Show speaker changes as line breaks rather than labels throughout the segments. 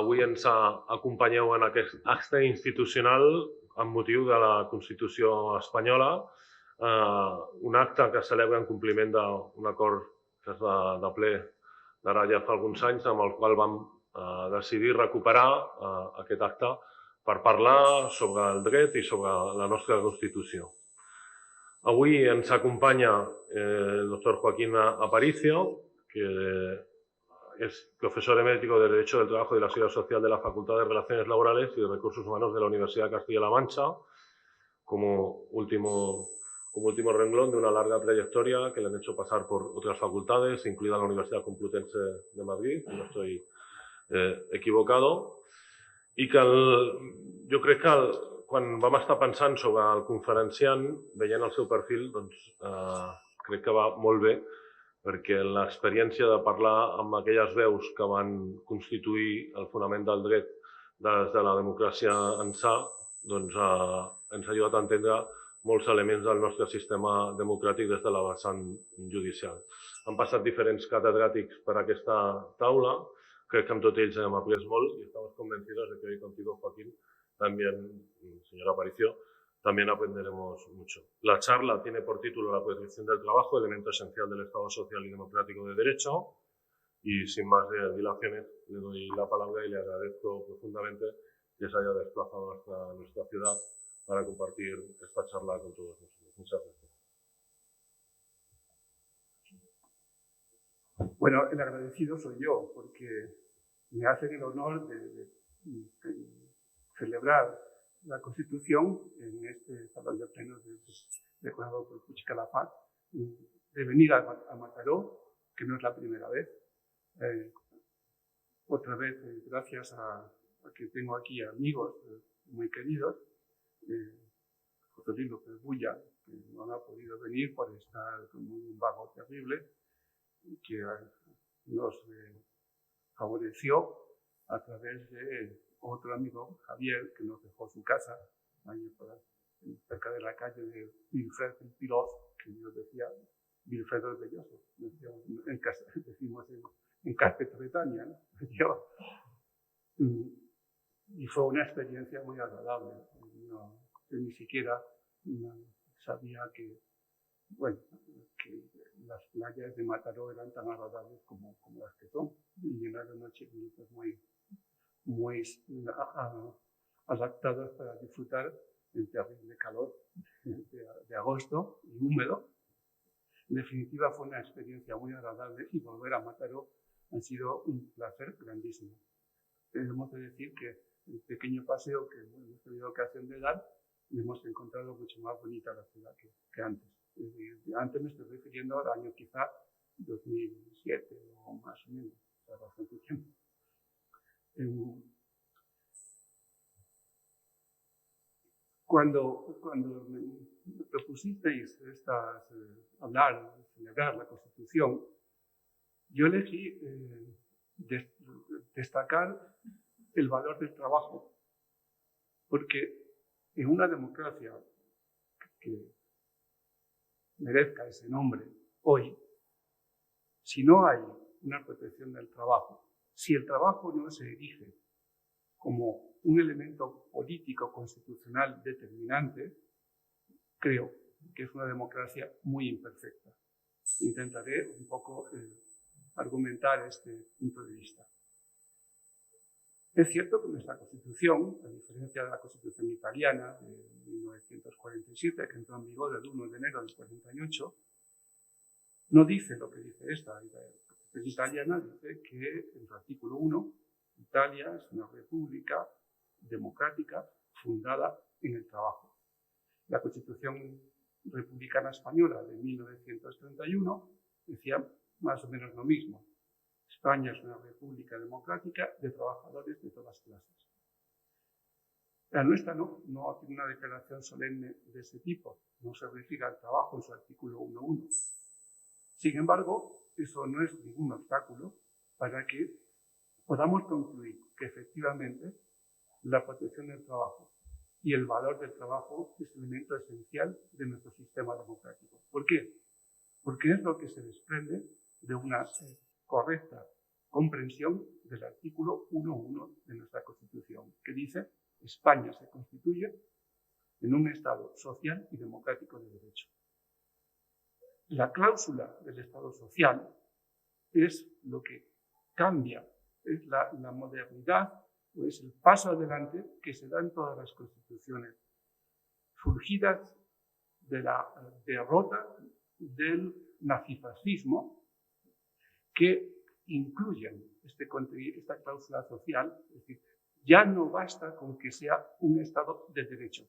avui ens acompanyeu en aquest acte institucional amb motiu de la Constitució espanyola, un acte que celebra en compliment d'un acord que és de ple d'ara ja fa alguns anys, amb el qual vam decidir recuperar aquest acte per parlar sobre el dret i sobre la nostra Constitució. Avui ens acompanya el doctor Joaquín Aparicio, que es profesor emérito de Derecho del Trabajo y de la Seguridad Social de la Facultad de Relaciones Laborales y de Recursos Humanos de la Universidad de Castilla-La Mancha, como último renglón de una larga trayectoria que le han hecho pasar por otras facultades, incluida la Universidad Complutense de Madrid, si no estoy equivocado, i que jo crec que quan vam estar pensant sobre el conferenciant, veient el seu perfil, doncs crec que va molt bé, perquè l'experiència de parlar amb aquelles veus que van constituir el fonament del dret des de la democràcia ençà, doncs ens ha ajudat a entendre molts elements del nostre sistema democràtic des de la vessant judicial. Han passat diferents catedràtics per aquesta taula, creo que amb tots ells hem après molt y estamos convencidos de que hoy contigo, Joaquín, también, señor Aparicio, también aprenderemos mucho. La charla tiene por título La protección del trabajo, elemento esencial del Estado social y democrático de derecho. Y sin más dilaciones, le doy la palabra y le agradezco profundamente que se haya desplazado hasta nuestra ciudad para compartir esta charla con todos nosotros. Muchas gracias.
Bueno, el agradecido soy yo, porque me hacen el honor de celebrar la Constitución en este salón de plenos decorado por Puig Calafat, de venir a Mataró, que no es la primera vez. Otra vez, gracias a que tengo aquí amigos muy queridos, José Luis López Bulla, que no ha podido venir por estar con un vago terrible, que nos favoreció a través de otro amigo, Javier, que nos dejó su casa, ahí cerca de la calle de Wilfred el Piloz, que yo decía, Wilfredo el Belloso, decimos en Carpeta Bretaña, ¿no? Y fue una experiencia muy agradable. Yo ni siquiera sabía que las playas de Mataró eran tan agradables como las que son, y en la noche muy adaptadas para disfrutar del terrible calor de agosto y húmedo. En definitiva, fue una experiencia muy agradable y volver a Mataró ha sido un placer grandísimo. Tenemos que decir que el pequeño paseo que hemos tenido ocasión de dar, hemos encontrado mucho más bonita la ciudad que antes. Antes me estoy refiriendo al año quizá 2007 o más o menos, o sea, bastante tiempo. Cuando me propusisteis celebrar la Constitución, yo elegí destacar el valor del trabajo, porque en una democracia que merezca ese nombre hoy, si no hay una protección del trabajo, si el trabajo no se erige como un elemento político constitucional determinante, creo que es una democracia muy imperfecta. Intentaré un poco argumentar este punto de vista. Es cierto que nuestra Constitución, a diferencia de la Constitución italiana de 1947, que entró en vigor el 1 de enero del 48, no dice lo que dice esta. La Constitución italiana dice que en su artículo 1, Italia es una república democrática fundada en el trabajo. La Constitución republicana española de 1931 decía más o menos lo mismo. España es una república democrática de trabajadores de todas clases. La nuestra no tiene una declaración solemne de ese tipo, no se refiere al trabajo en su artículo 1.1. Sin embargo, eso no es ningún obstáculo para que podamos concluir que efectivamente la protección del trabajo y el valor del trabajo es un elemento esencial de nuestro sistema democrático. ¿Por qué? Porque es lo que se desprende de una correcta comprensión del artículo 1.1 de nuestra Constitución, que dice: España se constituye en un Estado social y democrático de derecho. La cláusula del Estado social es lo que cambia, es la modernidad, o es el paso adelante que se da en todas las constituciones, surgidas de la derrota del nazifascismo, que incluyen esta cláusula social. Es decir, ya no basta con que sea un Estado de derecho,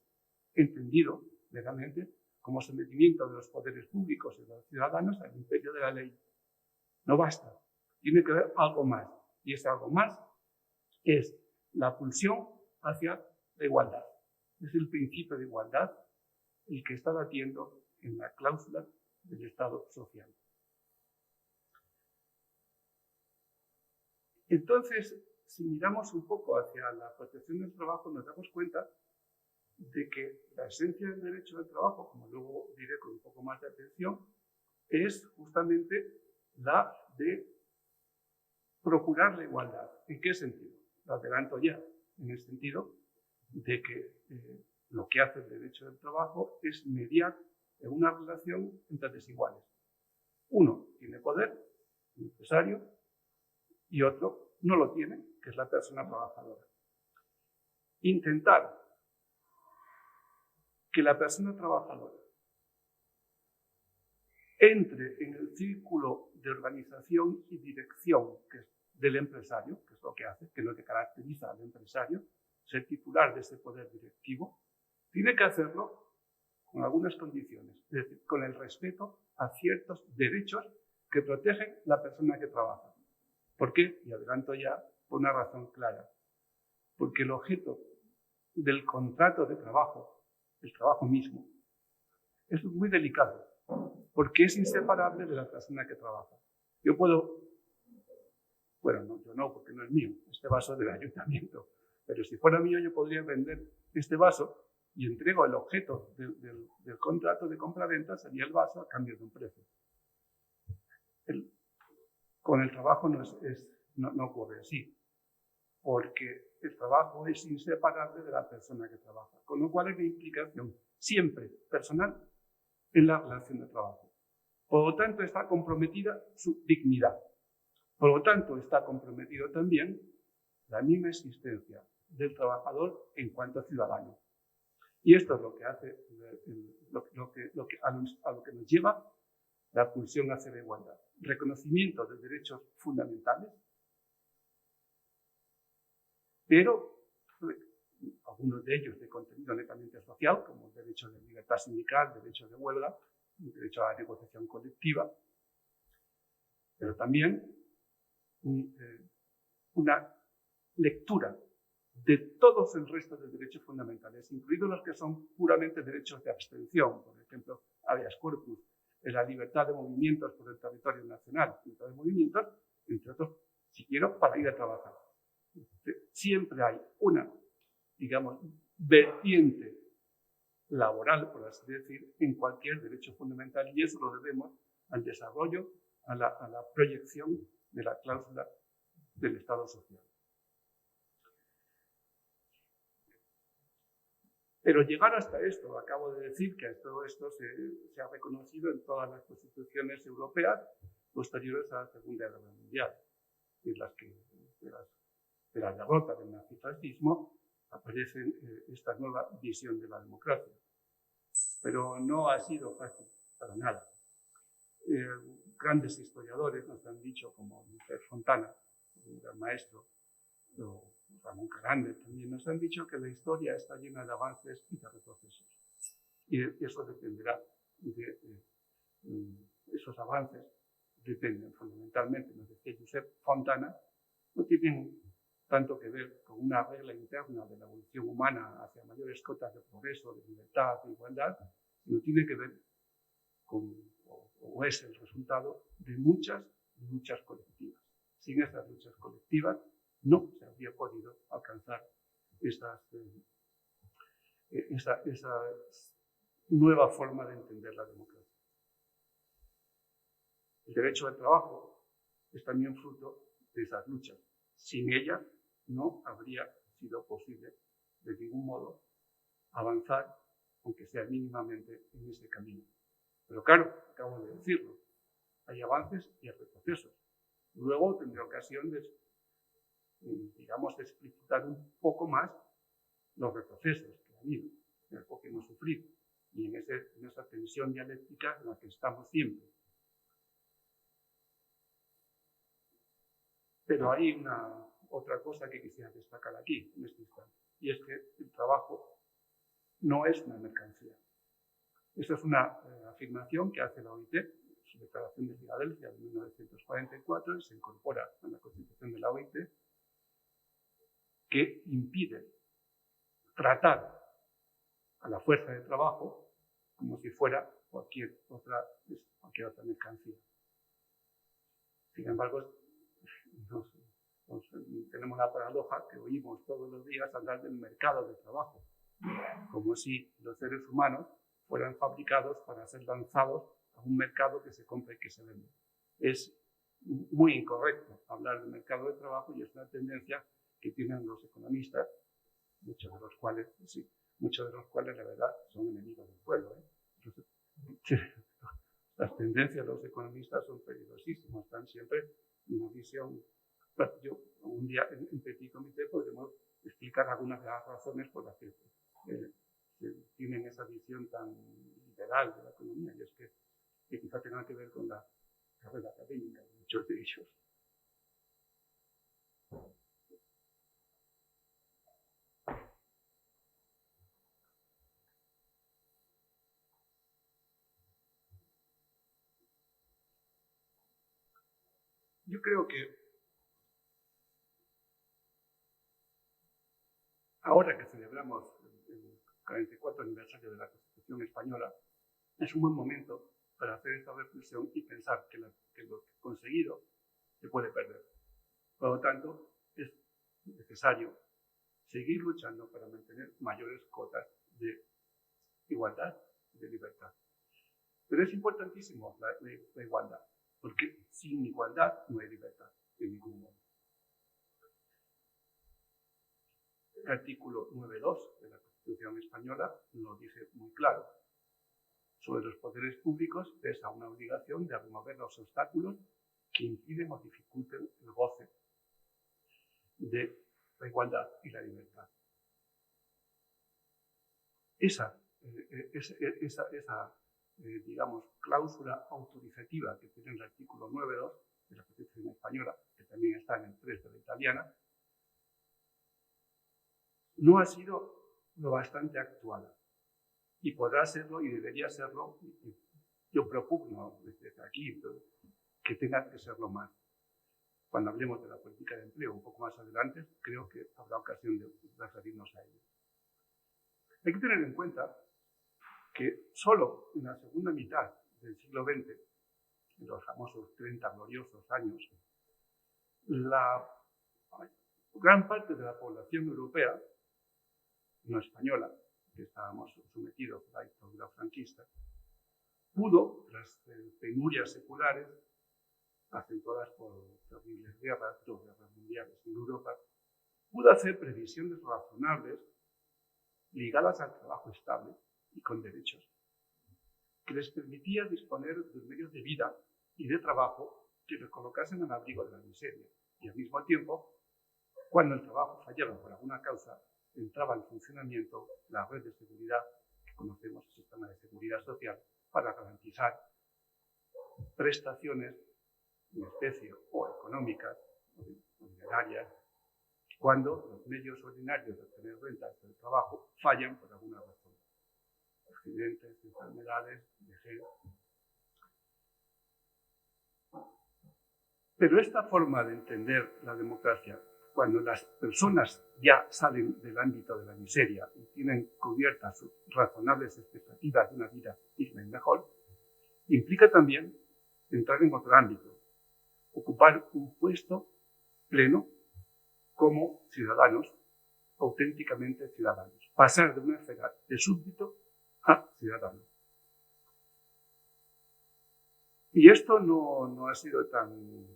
entendido legalmente como sometimiento de los poderes públicos y de los ciudadanos al imperio de la ley. No basta, tiene que haber algo más, y ese algo más es la pulsión hacia la igualdad. Es el principio de igualdad el que está latiendo en la cláusula del Estado social. Entonces, si miramos un poco hacia la protección del trabajo, nos damos cuenta de que la esencia del derecho del trabajo, como luego diré con un poco más de atención, es justamente la de procurar la igualdad. ¿En qué sentido? Lo adelanto ya, en el sentido de que lo que hace el derecho del trabajo es mediar en una relación entre desiguales. Uno tiene poder, el empresario, y otro no lo tiene, que es la persona trabajadora. Intentar que la persona trabajadora entre en el círculo de organización y dirección del empresario, que es lo que hace, que es lo que caracteriza al empresario, ser titular de ese poder directivo, tiene que hacerlo con algunas condiciones, es decir, con el respeto a ciertos derechos que protegen la persona que trabaja. ¿Por qué? Y adelanto ya por una razón clara. Porque el objeto del contrato de trabajo, el trabajo mismo, es muy delicado, porque es inseparable de la persona que trabaja. Yo puedo, bueno, no, yo no, porque no es mío, este vaso es del ayuntamiento, pero si fuera mío yo podría vender este vaso y entrego el objeto del contrato de compra-venta, sería el vaso a cambio de un precio. Con el trabajo no ocurre así, porque el trabajo es inseparable de la persona que trabaja, con lo cual hay una implicación siempre personal en la relación de trabajo. Por lo tanto, está comprometida su dignidad. Por lo tanto, está comprometido también la misma existencia del trabajador en cuanto a ciudadano. Y esto es lo que hace, a lo que nos lleva la pulsión hacia la igualdad. Reconocimiento de derechos fundamentales, pero algunos de ellos de contenido netamente social, como el derecho de libertad sindical, derecho de huelga, el derecho a la negociación colectiva, pero también una lectura de todos el resto de derechos fundamentales, incluidos los que son puramente derechos de abstención, por ejemplo, habeas corpus, la libertad de movimientos por el territorio nacional, libertad de movimientos, entre otros, si quiero, para ir a trabajar. Siempre hay una, digamos, vertiente laboral, por así decir, en cualquier derecho fundamental, y eso lo debemos al desarrollo, a la proyección de la cláusula del Estado social. Pero llegar hasta esto, acabo de decir que todo esto se ha reconocido en todas las constituciones europeas posteriores a la Segunda Guerra Mundial, en las que de la derrota del nazifascismo aparece esta nueva visión de la democracia. Pero no ha sido fácil para nada. Grandes historiadores nos han dicho, como Luis Fontana, un gran maestro, o Ramón Carande también, nos han dicho que la historia está llena de avances y de retrocesos. Y eso dependerá esos avances dependen fundamentalmente, nos decía Josep Fontana, no tienen tanto que ver con una regla interna de la evolución humana hacia mayores cotas de progreso, de libertad, de igualdad, sino tiene que ver con, o es el resultado de muchas luchas colectivas. Sin esas luchas colectivas no se habría podido alcanzar esa nueva forma de entender la democracia. El derecho al trabajo es también fruto de esas luchas. Sin ellas no habría sido posible de ningún modo avanzar, aunque sea mínimamente, en ese camino. Pero claro, acabo de decirlo, hay avances y hay retrocesos. Luego tendré ocasión de, digamos, de explicitar un poco más los retrocesos que han habido, o que hemos sufrido, y en esa tensión dialéctica en la que estamos siempre. Pero hay otra cosa que quisiera destacar aquí, en este instante, y es que el trabajo no es una mercancía. Esta es una afirmación que hace la OIT, su Declaración de Filadelfia de 1944, y se incorpora a la Constitución de la OIT, que impide tratar a la fuerza de trabajo como si fuera cualquier otra mercancía. Sin embargo, tenemos la paradoja que oímos todos los días hablar del mercado de trabajo, como si los seres humanos fueran fabricados para ser lanzados a un mercado que se compra y que se vende. Es muy incorrecto hablar del mercado de trabajo y es una tendencia que tienen los economistas, muchos de los cuales la verdad son enemigos del pueblo. Entonces, las tendencias de los economistas son peligrosísimas, están siempre en una visión. Bueno, un día en Petit Comité podremos explicar algunas de las razones por las que tienen esa visión tan liberal de la economía, y es que quizá tenga que ver con la carrera académica de muchos de ellos. Yo creo que ahora que celebramos el 44 aniversario de la Constitución Española, es un buen momento para hacer esta reflexión y pensar que lo conseguido se puede perder. Por lo tanto, es necesario seguir luchando para mantener mayores cotas de igualdad y de libertad. Pero es importantísimo la igualdad, porque sin igualdad no hay libertad de ningún modo. El artículo 9.2 de la Constitución Española lo dice muy claro. Sobre los poderes públicos pesa una obligación de remover los obstáculos que impiden o dificulten el goce de la igualdad y la libertad. Esa digamos, cláusula autorizativa que tiene el artículo 9.2 de la Constitución Española, que también está en el 3 de la italiana, no ha sido lo bastante actuada. Y podrá serlo y debería serlo. Yo propugno desde aquí que tenga que serlo más. Cuando hablemos de la política de empleo un poco más adelante, creo que habrá ocasión de referirnos a ello. Hay que tener en cuenta que solo en la segunda mitad del siglo XX, en los famosos 30 gloriosos años, la gran parte de la población europea, no española, que estábamos sometidos a la dictadura franquista, pudo, tras penurias seculares, acentuadas por terribles guerras, 2 guerras mundiales en Europa, pudo hacer previsiones razonables ligadas al trabajo estable y con derechos, que les permitía disponer de medios de vida y de trabajo que les colocasen al abrigo de la miseria, y al mismo tiempo, cuando el trabajo fallaba por alguna causa, entraba en funcionamiento la red de seguridad que conocemos, el sistema de seguridad social, para garantizar prestaciones en especie o económicas o dinerarias cuando los medios ordinarios de obtener rentas del trabajo fallan por alguna razón. Accidentes, enfermedades, vejez. Pero esta forma de entender la democracia, cuando las personas ya salen del ámbito de la miseria y tienen cubiertas sus razonables expectativas de una vida digna y mejor, implica también entrar en otro ámbito, ocupar un puesto pleno como ciudadanos, auténticamente ciudadanos, pasar de una esfera de súbdito a ciudadano. Y esto no ha sido tan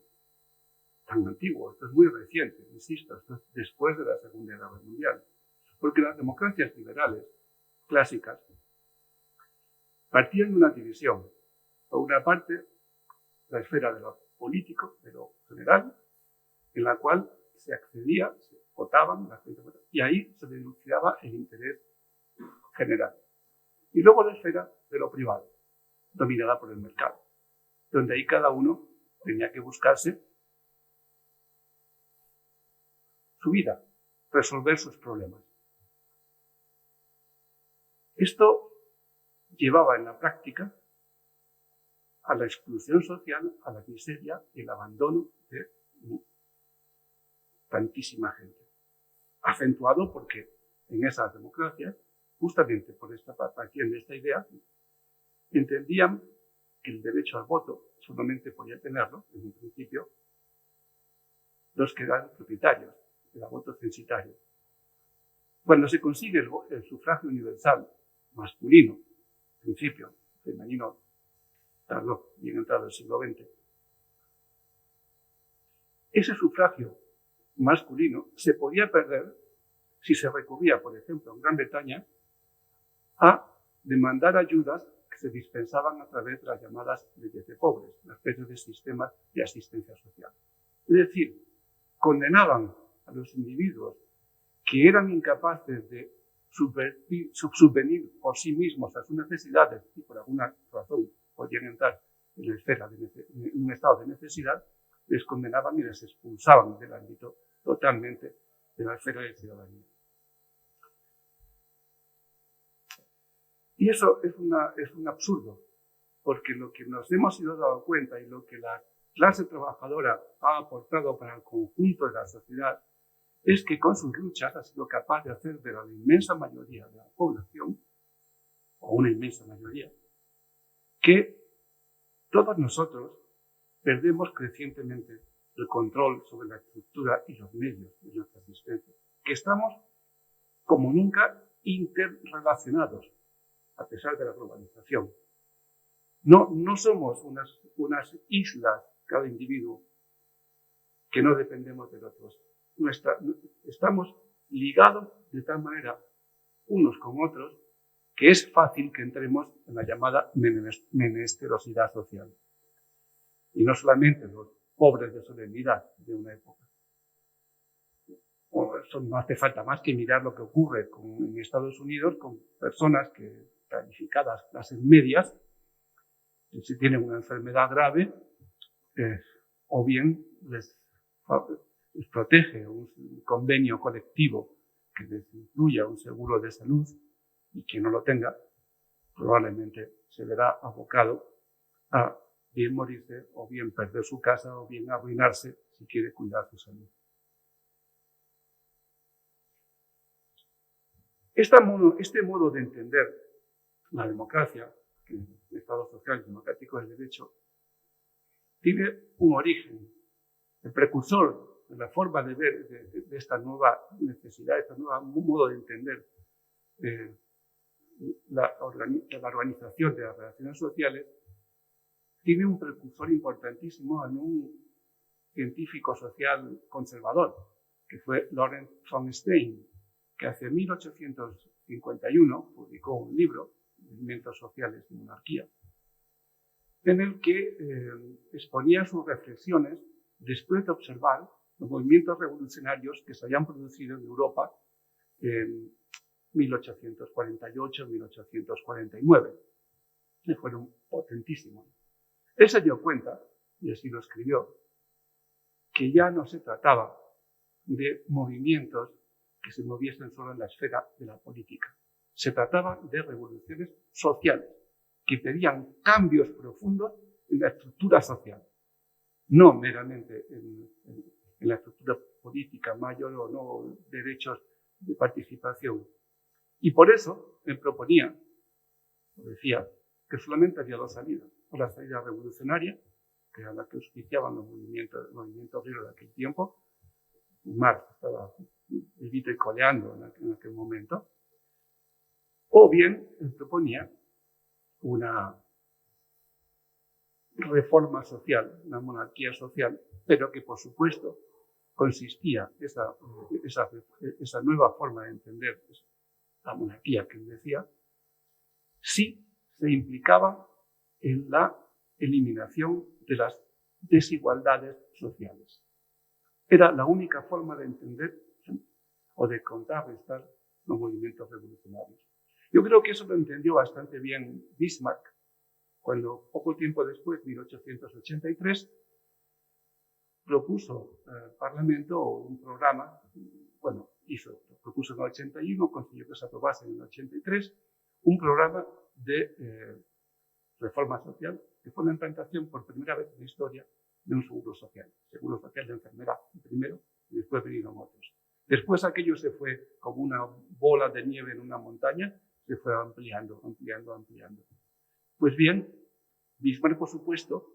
tan antiguo, esto es muy reciente, insisto, esto es después de la Segunda Guerra Mundial. Porque las democracias liberales clásicas partían de una división. Por una parte, la esfera de lo político, de lo general, en la cual se accedía, se votaban, la gente votaba, y ahí se dilucidaba el interés general. Y luego la esfera de lo privado, dominada por el mercado, donde ahí cada uno tenía que buscarse su vida, resolver sus problemas. Esto llevaba en la práctica a la exclusión social, a la miseria y el abandono de tantísima gente. Acentuado porque en esas democracias, justamente por partían de esta idea, entendían que el derecho al voto solamente podía tenerlo, en un principio, los que eran propietarios del voto censitario. Cuando se consigue el sufragio universal masculino, en principio, femenino, tardó, bien entrado el siglo XX, ese sufragio masculino se podía perder si se recurría, por ejemplo, en Gran Bretaña, a demandar ayudas que se dispensaban a través de las llamadas leyes de pobres, una especie de sistemas de asistencia social. Es decir, condenaban a los individuos que eran incapaces de subvenir por sí mismos a sus necesidades y por alguna razón podían entrar en la esfera en un estado de necesidad, les condenaban y les expulsaban del ámbito totalmente de la esfera de ciudadanía. Y eso es un absurdo, porque lo que nos hemos ido dando cuenta y lo que la clase trabajadora ha aportado para el conjunto de la sociedad es que con sus luchas ha sido capaz de hacer de la inmensa mayoría de la población, o una inmensa mayoría, que todos nosotros perdemos crecientemente el control sobre la estructura y los medios de nuestra existencia, que estamos como nunca interrelacionados, a pesar de la globalización. No somos unas islas, cada individuo, que no dependemos de otros. Estamos ligados de tal manera unos con otros que es fácil que entremos en la llamada menesterosidad social. Y no solamente los pobres de solemnidad de una época. No hace falta más que mirar lo que ocurre en Estados Unidos con personas calificadas clases medias, que si tienen una enfermedad grave, o bien les protege un convenio colectivo que les incluya un seguro de salud, y quien no lo tenga probablemente se verá abocado a bien morirse o bien perder su casa o bien arruinarse si quiere cuidar su salud. Este modo de entender la democracia, que el Estado social y democrático del derecho, tiene un origen. El precursor de la forma de ver de esta nueva necesidad, este nuevo modo de entender la organización de las relaciones sociales, tiene un precursor importantísimo en un científico social conservador, que fue Lawrence von Stein, que hacia 1851 publicó un libro, Movimientos Sociales y Monarquía, en el que exponía sus reflexiones después de observar los movimientos revolucionarios que se habían producido en Europa en 1848-1849, que fueron potentísimos. Él se dio cuenta, y así lo escribió, que ya no se trataba de movimientos que se moviesen solo en la esfera de la política. Se trataba de revoluciones sociales que pedían cambios profundos en la estructura social, no meramente en la estructura política mayor o no derechos de participación. Y por eso él proponía, o decía, que solamente había dos salidas: o la salida revolucionaria, que era la que auspiciaban los movimientos obreros de aquel tiempo. Marx estaba vivito y coleando en aquel momento. O bien él proponía una reforma social, una monarquía social, pero que, por supuesto, consistía esa nueva forma de entender la monarquía que él decía, sí se implicaba en la eliminación de las desigualdades sociales. Era la única forma de entender o de contrarrestar los movimientos revolucionarios. Yo creo que eso lo entendió bastante bien Bismarck, cuando poco tiempo después, 1883, propuso al Parlamento un programa, propuso en el 81, consiguió que se aprobase en el 83, un programa de reforma social, que fue la implantación por primera vez en la historia de un seguro social de enfermedad primero, y después vinieron otros. Después aquello se fue como una bola de nieve en una montaña, se fue ampliando. Pues bien, Bismarck, por supuesto,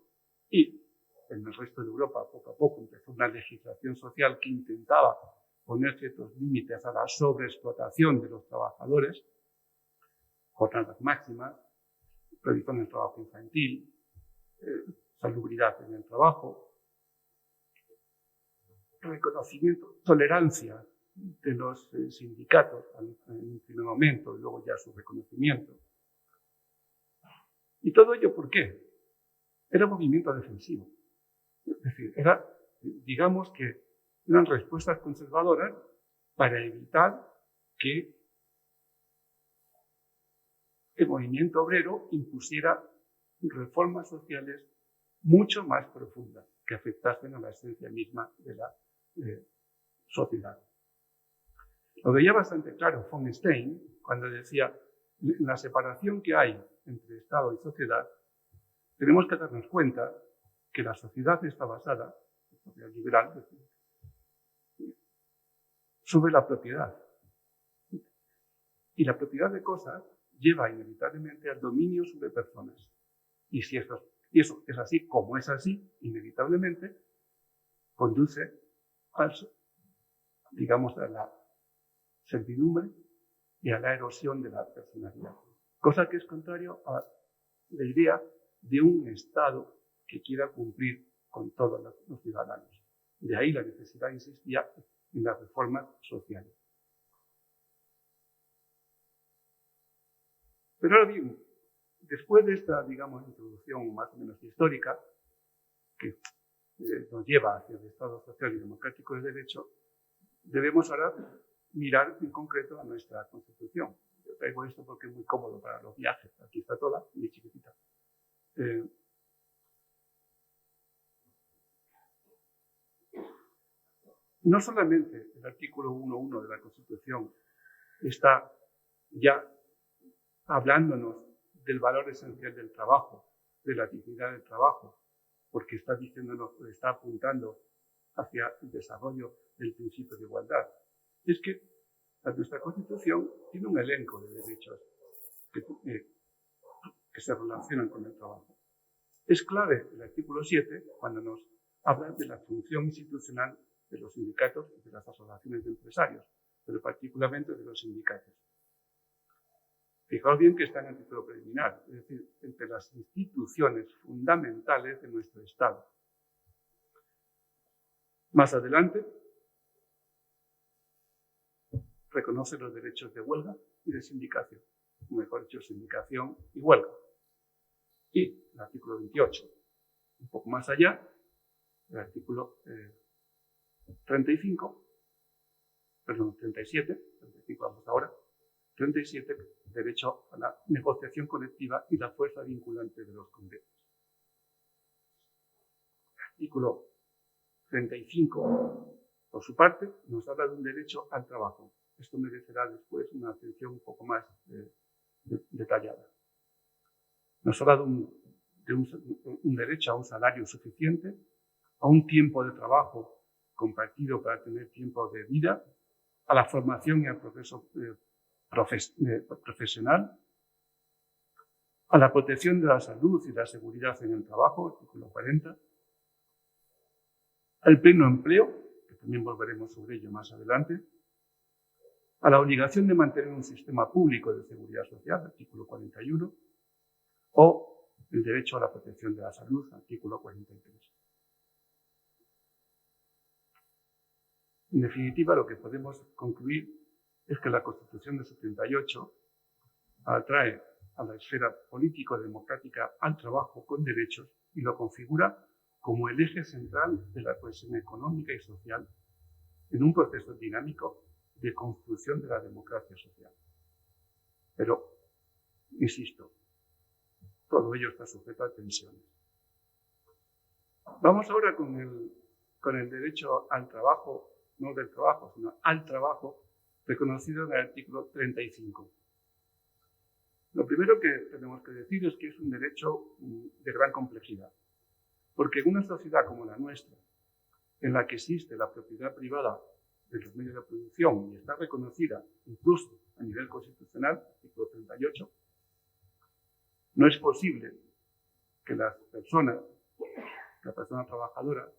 y en el resto de Europa poco a poco empezó una legislación social que intentaba poner ciertos límites a la sobreexplotación de los trabajadores, jornadas máximas, prohibición del trabajo infantil, salubridad en el trabajo, reconocimiento, tolerancia de los sindicatos en un primer momento y luego ya su reconocimiento. ¿Y todo ello por qué? Era un movimiento defensivo. Es decir, digamos que eran respuestas conservadoras para evitar que el movimiento obrero impusiera reformas sociales mucho más profundas que afectasen a la esencia misma de la sociedad. Lo veía bastante claro von Stein cuando decía, en la separación que hay entre Estado y sociedad, tenemos que darnos cuenta que la sociedad está basada, la sociedad liberal, sobre la propiedad. Y la propiedad de cosas lleva inevitablemente al dominio sobre personas. Y si eso es así, como es así, inevitablemente, conduce a la servidumbre y a la erosión de la personalidad. Cosa que es contrario a la idea de un Estado que quiera cumplir con todos los ciudadanos. De ahí la necesidad, insistía, en las reformas sociales. Pero ahora bien, después de esta, introducción más o menos histórica, que nos lleva hacia el Estado social y democrático de derecho, debemos ahora mirar en concreto a nuestra Constitución. Yo traigo esto porque es muy cómodo para los viajes. Aquí está toda, muy chiquitita. No solamente el artículo 1.1 de la Constitución está ya hablándonos del valor esencial del trabajo, de la dignidad del trabajo, porque está está apuntando hacia el desarrollo del principio de igualdad. Es que nuestra Constitución tiene un elenco de derechos que se relacionan con el trabajo. Es clave el artículo 7 cuando nos habla de la función institucional de los sindicatos y de las asociaciones de empresarios, pero particularmente de los sindicatos. Fijaos bien que está en el título preliminar, es decir, entre las instituciones fundamentales de nuestro Estado. Más adelante, reconoce los derechos de huelga y de sindicación, o mejor dicho, sindicación y huelga. Y el artículo 28, un poco más allá, el artículo 35 vamos ahora, 37, derecho a la negociación colectiva y la fuerza vinculante de los convenios. Artículo 35, por su parte, nos habla de un derecho al trabajo. Esto merecerá después una atención un poco más detallada. Nos habla de un derecho a un salario suficiente, a un tiempo de trabajo compartido para tener tiempo de vida, a la formación y al progreso profesional, a la protección de la salud y la seguridad en el trabajo, artículo 40, al pleno empleo, que también volveremos sobre ello más adelante, a la obligación de mantener un sistema público de seguridad social, artículo 41, o el derecho a la protección de la salud, artículo 43. En definitiva, lo que podemos concluir es que la Constitución del 78 atrae a la esfera político-democrática al trabajo con derechos y lo configura como el eje central de la cohesión económica y social en un proceso dinámico de construcción de la democracia social. Pero, insisto, todo ello está sujeto a tensiones. Vamos ahora con el derecho al trabajo, no del trabajo, sino al trabajo, reconocido en el artículo 35. Lo primero que tenemos que decir es que es un derecho de gran complejidad, porque en una sociedad como la nuestra, en la que existe la propiedad privada de los medios de producción y está reconocida incluso a nivel constitucional, artículo 38, no es posible que la persona trabajadora,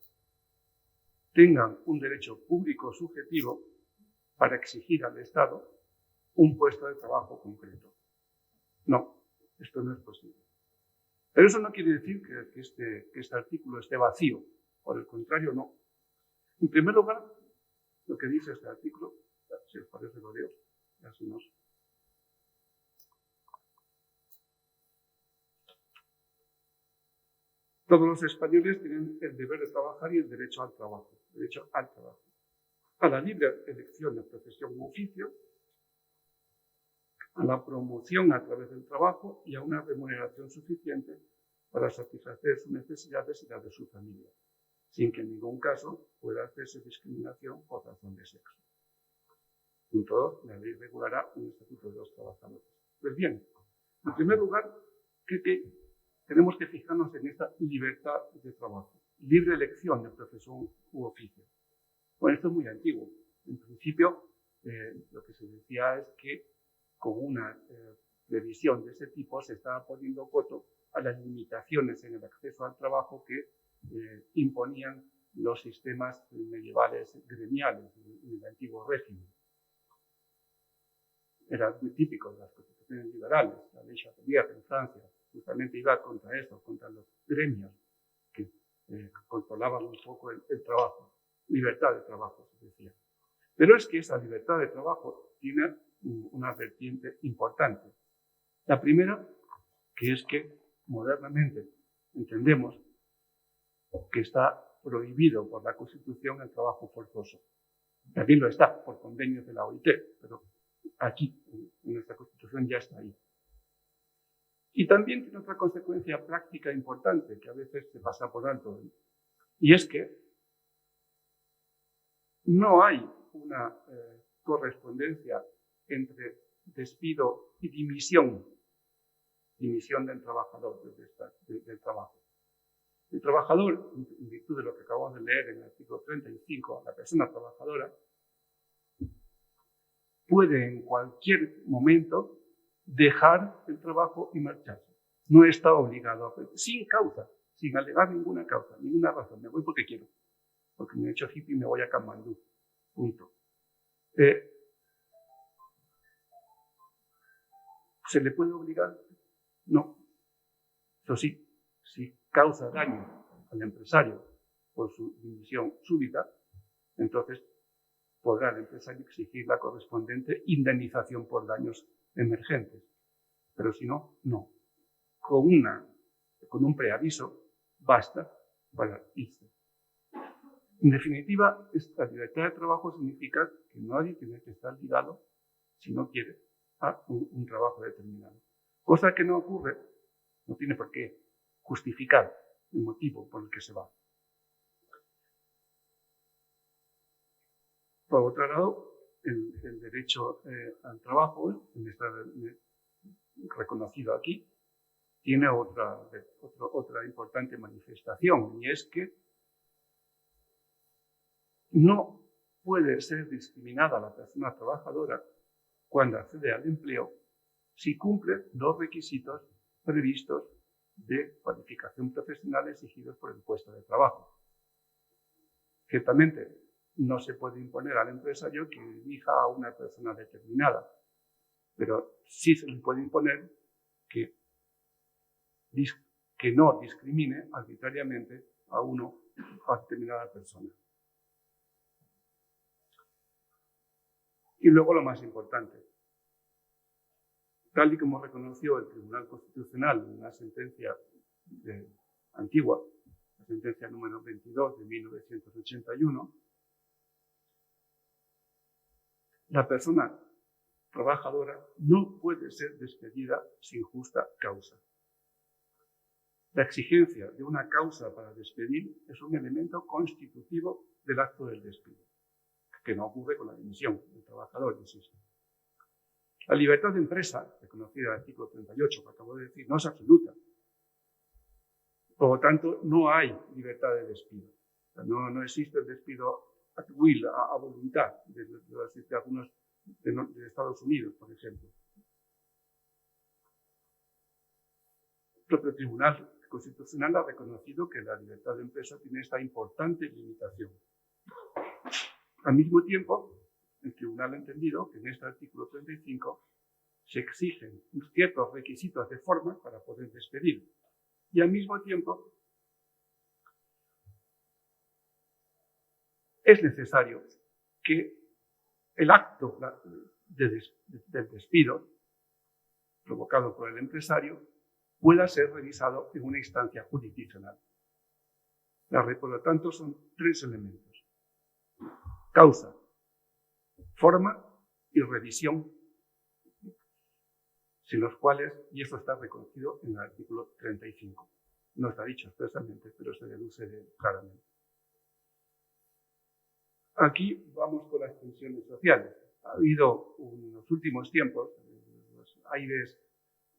tengan un derecho público subjetivo para exigir al Estado un puesto de trabajo concreto. No, esto no es posible. Pero eso no quiere decir que este artículo esté vacío. Por el contrario, no. En primer lugar, lo que dice este artículo, si os parece lo leo, así nos... Todos los españoles tienen el deber de trabajar y el derecho al trabajo. A la libre elección de profesión u oficio, a la promoción a través del trabajo y a una remuneración suficiente para satisfacer sus necesidades y las de su familia, sin que en ningún caso pueda hacerse discriminación por razón de sexo. Punto 2. La ley regulará un estatuto de los trabajadores. Pues bien, en primer lugar, tenemos que fijarnos en esta libertad de trabajo, libre elección de profesión u oficio. Bueno, esto es muy antiguo. En principio, lo que se decía es que con una previsión de ese tipo se estaba poniendo coto a las limitaciones en el acceso al trabajo que imponían los sistemas medievales gremiales en el antiguo régimen. Era muy típico de las constituciones liberales. La ley Chapelier en Francia justamente iba contra eso, contra los gremios que controlaban un poco el trabajo. Libertad de trabajo, se decía. Pero es que esa libertad de trabajo tiene una vertiente importante. La primera, que es que modernamente entendemos que está prohibido por la Constitución el trabajo forzoso. También lo está por convenios de la OIT, pero aquí, en nuestra Constitución, ya está ahí. Y también tiene otra consecuencia práctica importante que a veces se pasa por alto, y es que no hay una correspondencia entre despido y dimisión del trabajador del trabajo. El trabajador, en virtud de lo que acabamos de leer en el artículo 35, la persona trabajadora, puede en cualquier momento dejar el trabajo y marcharse. No está obligado a sin causa, sin alegar ninguna causa, ninguna razón. Me voy porque quiero, porque me he hecho hippie y me voy a Katmandú. Punto. ¿Se le puede obligar? No. Eso sí, si causa daño al empresario por su dimisión súbita, entonces podrá el empresario exigir la correspondiente indemnización por daños emergentes. Pero si no, no. Con un preaviso basta para irse. En definitiva, esta libertad de trabajo significa que nadie tiene que estar ligado, si no quiere, a un trabajo determinado. Cosa que no ocurre, no tiene por qué justificar el motivo por el que se va. Por otro lado, el derecho al trabajo, está reconocido aquí, tiene otra importante manifestación, y es que no puede ser discriminada la persona trabajadora cuando accede al empleo si cumple los requisitos previstos de cualificación profesional exigidos por el puesto de trabajo. Ciertamente, no se puede imponer al empresario que elija a una persona determinada, pero sí se le puede imponer que que no discrimine arbitrariamente a a determinada persona. Y luego lo más importante, tal y como reconoció el Tribunal Constitucional en una sentencia antigua, la sentencia número 22 de 1981, la persona trabajadora no puede ser despedida sin justa causa. La exigencia de una causa para despedir es un elemento constitutivo del acto del despido, que no ocurre con la dimisión del trabajador, insisto. La libertad de empresa, reconocida en el artículo 38, que acabo de decir, no es absoluta. Por lo tanto, no hay libertad de despido. O sea, no existe el despido at will, a voluntad, de algunos de Estados Unidos, por ejemplo. El propio Tribunal Constitucional ha reconocido que la libertad de empresa tiene esta importante limitación. Al mismo tiempo, el Tribunal ha entendido que en este artículo 35 se exigen ciertos requisitos de forma para poder despedir. Y al mismo tiempo es necesario que el acto del despido provocado por el empresario pueda ser revisado en una instancia jurisdiccional. Por lo tanto, son tres elementos: causa, forma y revisión, sin los cuales, y eso está reconocido en el artículo 35. No está dicho expresamente, pero se deduce claramente. Aquí vamos con las tensiones sociales. Ha habido en los últimos tiempos los aires,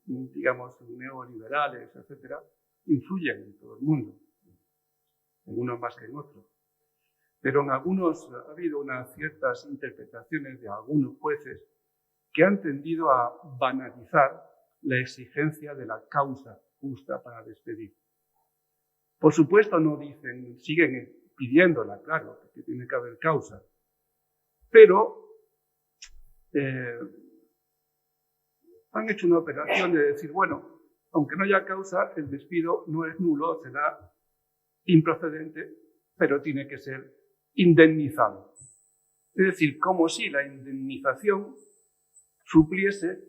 digamos, neoliberales, etcétera, influyen en todo el mundo, en uno más que en otro. Pero en algunos ha habido unas ciertas interpretaciones de algunos jueces que han tendido a banalizar la exigencia de la causa justa para despedir. Por supuesto no dicen, siguen pidiéndola, claro, que tiene que haber causa, pero han hecho una operación de decir, bueno, aunque no haya causa, el despido no es nulo, será improcedente, pero tiene que ser indemnizado. Es decir, como si la indemnización supliese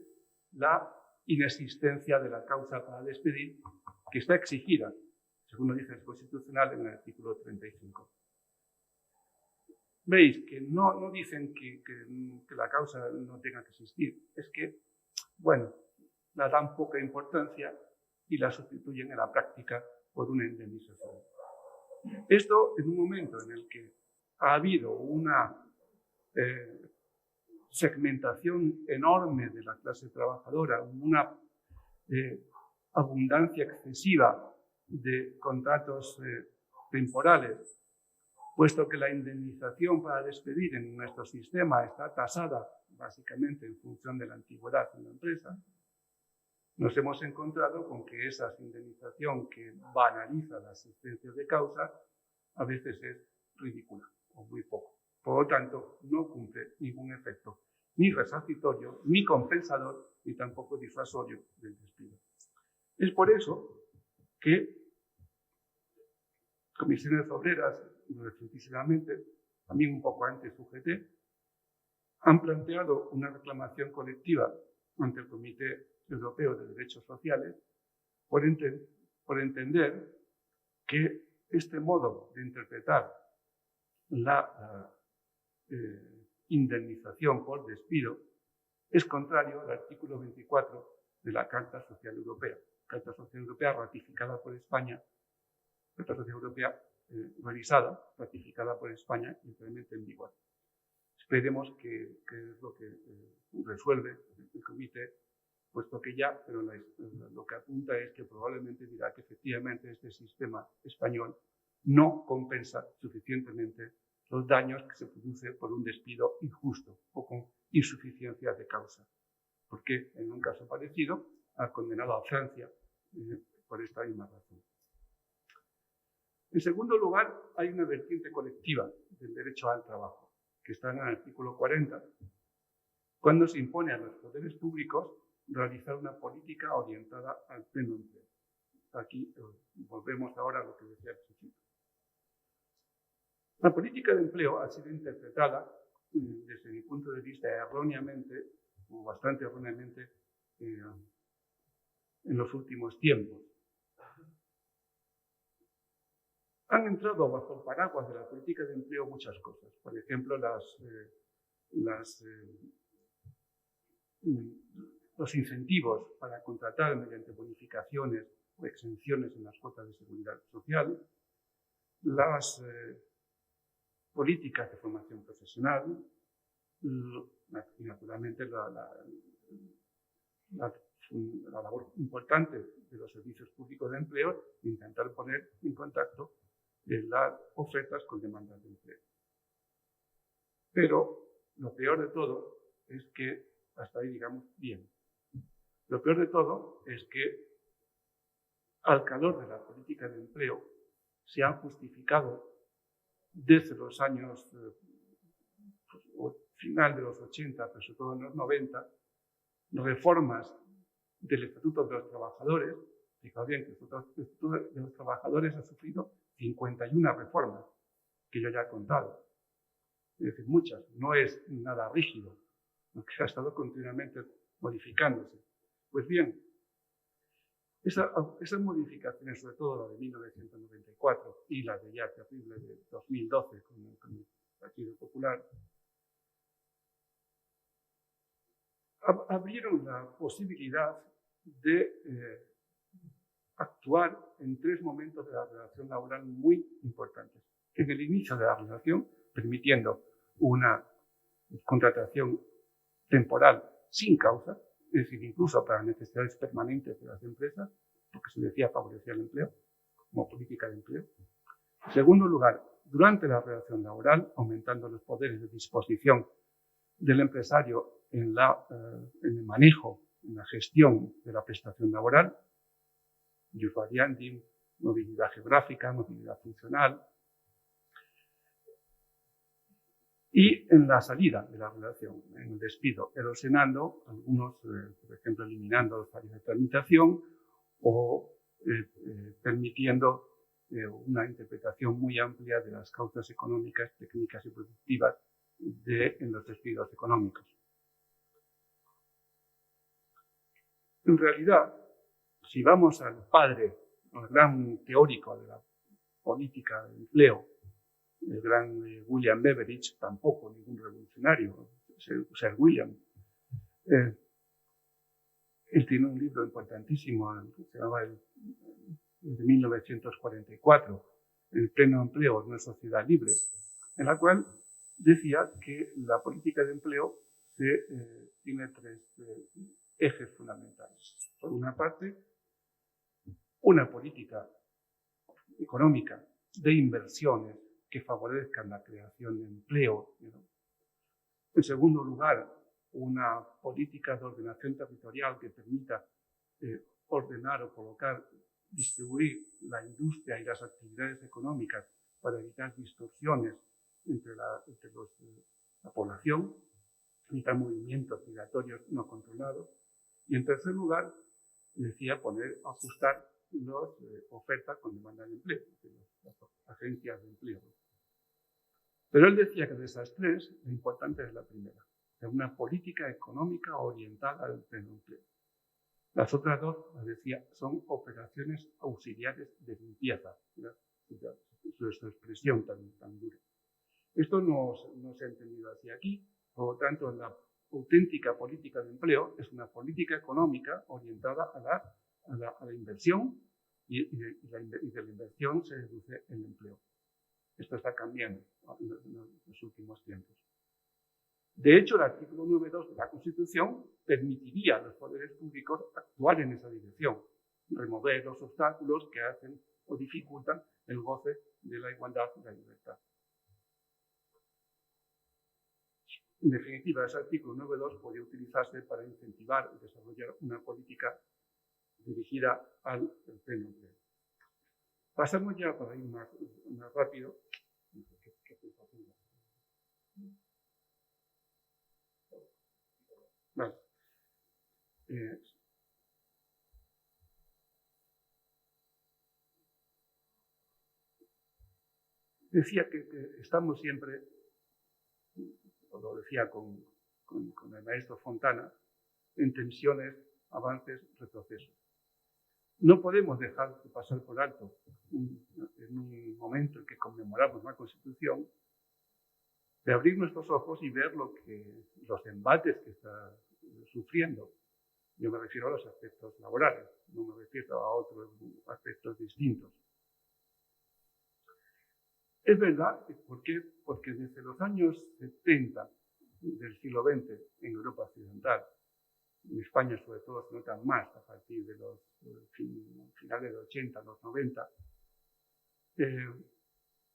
la inexistencia de la causa para despedir, que está exigida, según lo dice el Constitucional en el artículo 35. Veis que no dicen que la causa no tenga que existir, es que, bueno, la dan poca importancia y la sustituyen en la práctica por una indemnización. Esto en un momento en el que ha habido una segmentación enorme de la clase trabajadora, una abundancia excesiva de contratos temporales, puesto que la indemnización para despedir en nuestro sistema está tasada básicamente en función de la antigüedad de la empresa, nos hemos encontrado con que esa indemnización que banaliza la existencia de causa a veces es ridícula o muy poco. Por lo tanto, no cumple ningún efecto, ni resarcitorio, ni compensador, ni tampoco disuasorio del despido. Es por eso que comisiones obreras, recientísimamente, también un poco antes UGT, han planteado una reclamación colectiva ante el Comité Europeo de Derechos Sociales por entender que este modo de interpretar la indemnización por despido es contrario al artículo 24 de la Carta Social Europea. Carta Social Europea ratificada por España, Carta Social Europea revisada, ratificada por España y plenamente en vigor. Esperemos que es lo que resuelve el comité, puesto que ya, pero lo que apunta es que probablemente dirá que efectivamente este sistema español no compensa suficientemente los daños que se producen por un despido injusto o con insuficiencia de causa, porque en un caso parecido ha condenado a Francia por esta misma razón. En segundo lugar, hay una vertiente colectiva del derecho al trabajo, que está en el artículo 40, cuando se impone a los poderes públicos realizar una política orientada al pleno empleo. aquí volvemos ahora a lo que decía al principio. La política de empleo ha sido interpretada, desde mi punto de vista, erróneamente, o bastante erróneamente, en los últimos tiempos. Han entrado bajo el paraguas de la política de empleo muchas cosas. Por ejemplo, los incentivos para contratar mediante bonificaciones o exenciones en las cuotas de seguridad social, las políticas de formación profesional y, naturalmente, la labor importante de los servicios públicos de empleo, intentar poner en contacto las ofertas con demandas de empleo. Pero lo peor de todo es que, hasta ahí digamos bien, lo peor de todo es que al calor de la política de empleo se han justificado desde los años final de los 80, pero sobre todo en los 90, reformas del Estatuto de los Trabajadores. Fijaos bien que el Estatuto de los Trabajadores ha sufrido 51 reformas, que yo ya he contado. Es decir, muchas. No es nada rígido, que ha estado continuamente modificándose. Pues bien, esas modificaciones, sobre todo la de 1994 y la de ya terrible de 2012 con el Partido Popular, abrieron la posibilidad de actuar en tres momentos de la relación laboral muy importantes. En el inicio de la relación, permitiendo una contratación temporal sin causa, es decir, incluso para necesidades permanentes de las empresas, porque se decía favorecer el empleo, como política de empleo. En segundo lugar, durante la relación laboral, aumentando los poderes de disposición del empresario en el manejo, en la gestión de la prestación laboral, use variandi, movilidad geográfica, movilidad funcional, y en la salida de la relación, en el despido, erosionando algunos, por ejemplo, eliminando los fallos de tramitación o permitiendo una interpretación muy amplia de las causas económicas, técnicas y productivas en los despidos económicos. En realidad, si vamos al padre, al gran teórico de la política de empleo, el gran William Beveridge, tampoco ningún revolucionario, Sir William. Él tiene un libro importantísimo, que se llamaba el de 1944, El pleno empleo en una sociedad libre, en la cual decía que la política de empleo tiene tres ejes fundamentales. Por una parte, una política económica de inversiones que favorezcan la creación de empleo. En segundo lugar, una política de ordenación territorial que permita ordenar o colocar, distribuir la industria y las actividades económicas para evitar distorsiones entre la población, evitar movimientos migratorios no controlados. Y en tercer lugar, decía ajustar las ofertas con demanda de empleo, las agencias de empleo. Pero él decía que de esas tres, lo importante es la primera, de una política económica orientada al pleno empleo. Las otras dos, decía, son operaciones auxiliares de limpieza, su expresión tan dura. Esto no se ha entendido así aquí, por lo tanto, la auténtica política de empleo es una política económica orientada a la inversión y de la inversión se deduce el empleo. Esto está cambiando en los últimos tiempos. De hecho, el artículo 9.2 de la Constitución permitiría a los poderes públicos actuar en esa dirección, remover los obstáculos que hacen o dificultan el goce de la igualdad y la libertad. En definitiva, ese artículo 9.2 podría utilizarse para incentivar y desarrollar una política dirigida al pleno empleo. Pasamos ya, para ir más rápido. Vale. decía que estamos siempre, lo decía con el maestro Fontana, en tensiones, avances, retrocesos. No podemos dejar de pasar por alto en un momento en que conmemoramos la Constitución, de abrir nuestros ojos y ver los embates que está sufriendo. Yo me refiero a los aspectos laborales, no me refiero a otros aspectos distintos. Es verdad, ¿por qué? Porque desde los años 70 del siglo XX en Europa Occidental, en España sobre todo se nota más a partir de los finales de los 80, los 90,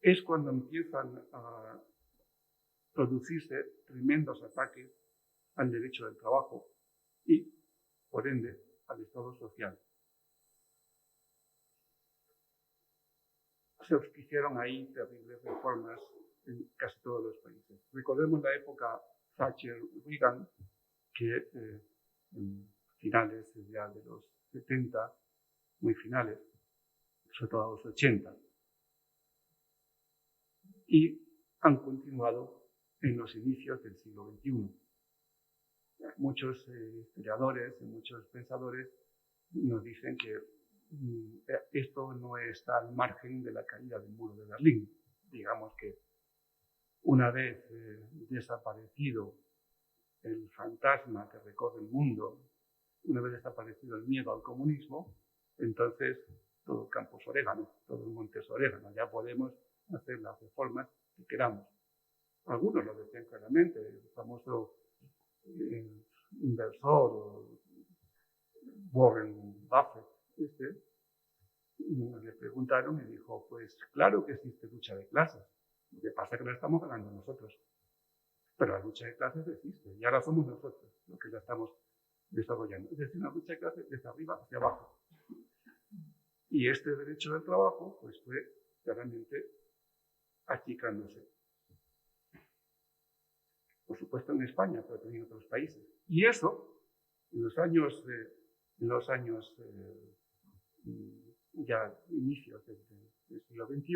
es cuando empiezan a producirse tremendos ataques al derecho del trabajo y, por ende, al Estado social. Se auspiciaron ahí terribles reformas en casi todos los países. Recordemos la época Thatcher-Reagan, que en finales ya de los 70, muy finales, sobre todo a los 80, y han continuado en los inicios del siglo XXI. Muchos historiadores y muchos pensadores nos dicen que esto no está al margen de la caída del muro de Berlín. Digamos que una vez desaparecido el fantasma que recorre el mundo, una vez desaparecido el miedo al comunismo, entonces todo campo es orégano, todo el monte es orégano, ya podemos hacer las reformas que queramos. Algunos lo decían claramente, el famoso inversor Warren Buffett, le preguntaron y dijo, pues claro que existe lucha de clases, lo que pasa es que la estamos ganando nosotros, pero la lucha de clases existe y ahora somos nosotros los que la estamos desarrollando, es decir, una lucha de clases desde arriba hacia abajo. Y este derecho del trabajo pues fue claramente achicándose. Por supuesto en España, pero también en otros países. Y eso, en los años ya inicios del siglo XXI,